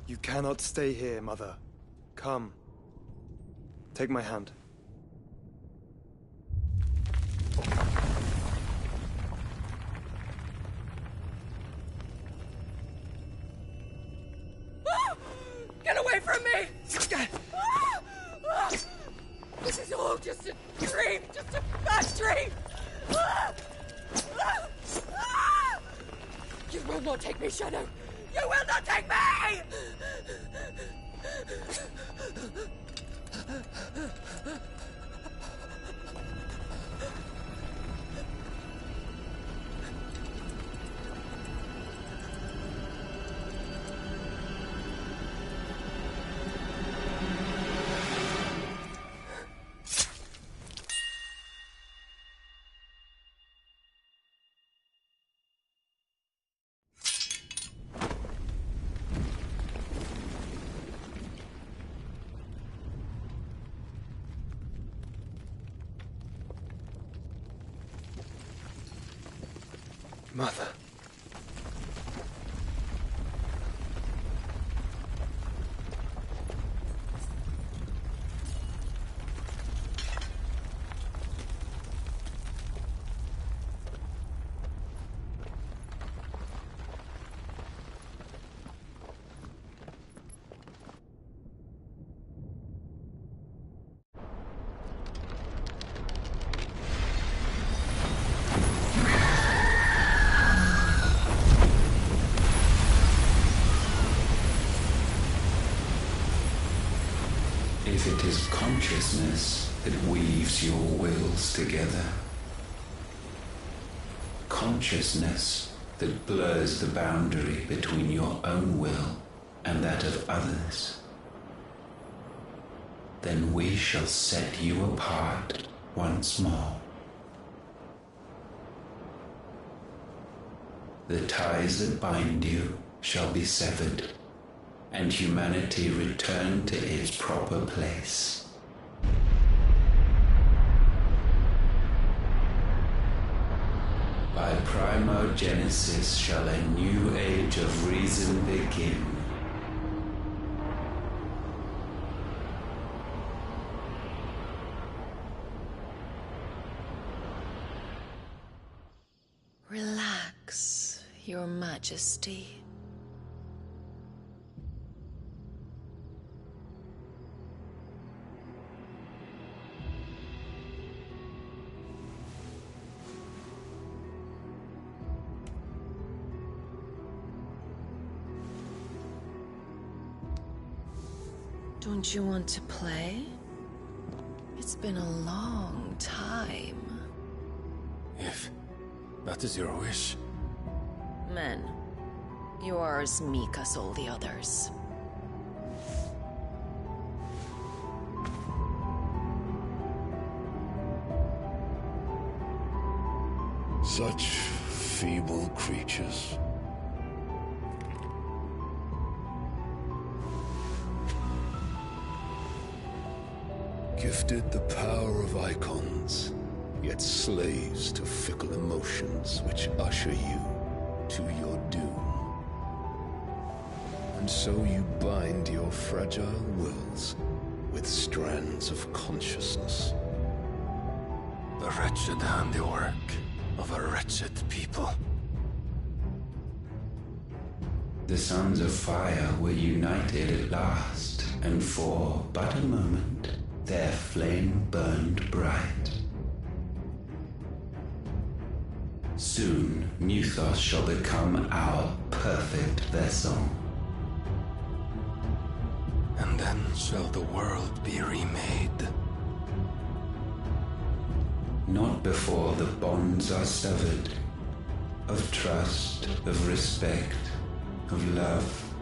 You cannot stay here, Mother. Come. Take my hand. Get away from me! This is all just a dream, just a bad dream! You will not take me, Shadow! You will not take me! Mother. If it is consciousness that weaves your wills together, consciousness that blurs the boundary between your own will and that of others, then we shall set you apart once more. The ties that bind you shall be severed, and humanity return to its proper place. By primogenesis shall a new age of reason begin. Relax, Your Majesty. Don't you want to play? It's been a long time. If that is your wish. Men, you are as meek as all the others. Such feeble feeble creatures. Gifted the power of icons, yet slaves to fickle emotions which usher you to your doom. And so you bind your fragile wills with strands of consciousness. The wretched handiwork of a wretched people. The Sons of Fire were united at last, and for but a moment, their flame burned bright. Soon, Mythos shall become our perfect vessel. And then shall the world be remade. Not before the bonds are severed, of trust, of respect, of love.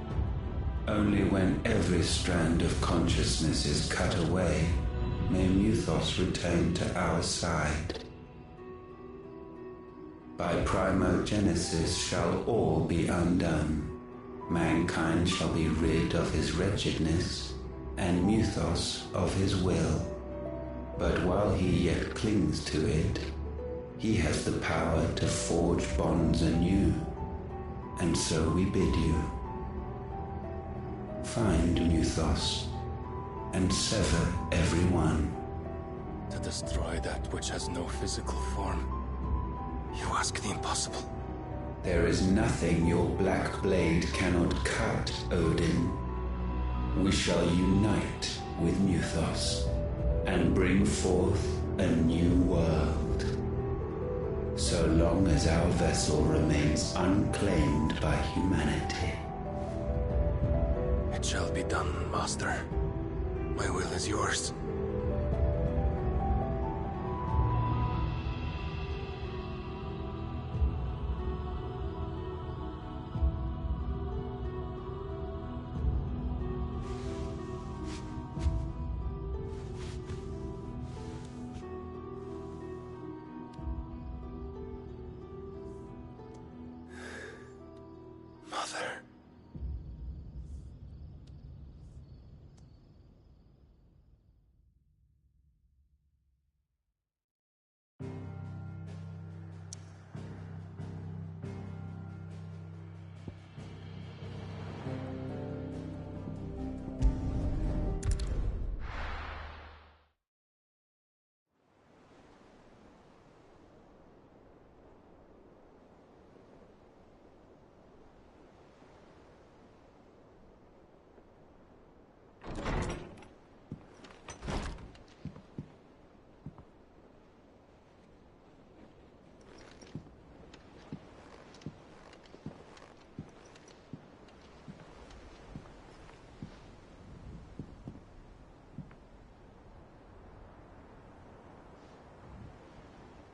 Only when every strand of consciousness is cut away, may Mythos return to our side. By primogenesis shall all be undone. Mankind shall be rid of his wretchedness, and Mythos of his will. But while he yet clings to it, he has the power to forge bonds anew. And so we bid you, find Mythos, and sever every one. To destroy that which has no physical form, you ask the impossible. There is nothing your black blade cannot cut, Odin. We shall unite with Mythos, and bring forth a new world. So long as our vessel remains unclaimed by humanity. It shall be done, Master. My will is yours. Mother.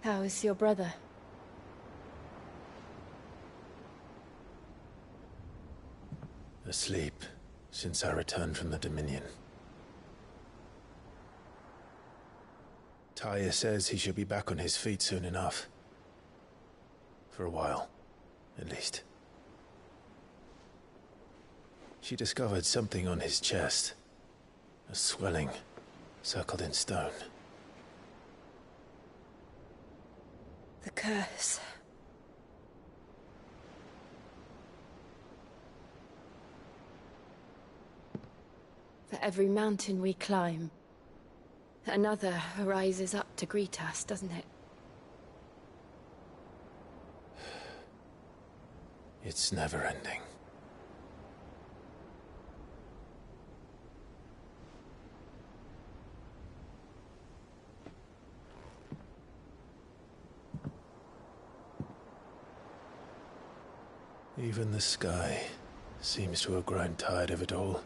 How is your brother? Asleep, since I returned from the Dominion. Tyr says he should be back on his feet soon enough. For a while, at least. She discovered something on his chest. A swelling, circled in stone. The curse. For every mountain we climb, another rises up to greet us, doesn't it? It's never ending. Even the sky seems to have grown tired of it all.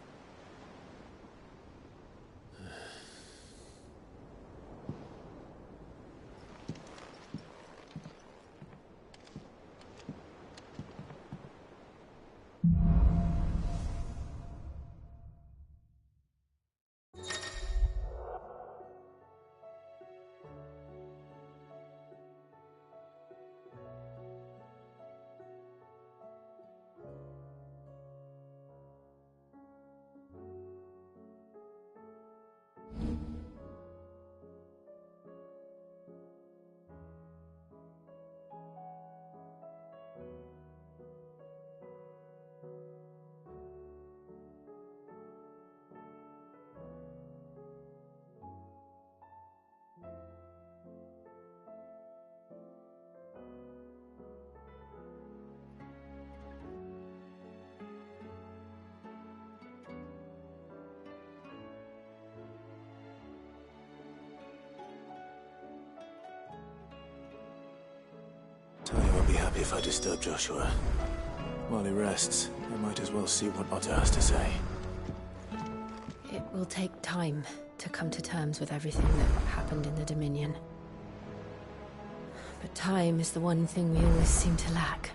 happy if I disturb Joshua. While he rests, I might as well see what Otter has to say. It will take time to come to terms with everything that happened in the Dominion. But time is the one thing we always seem to lack.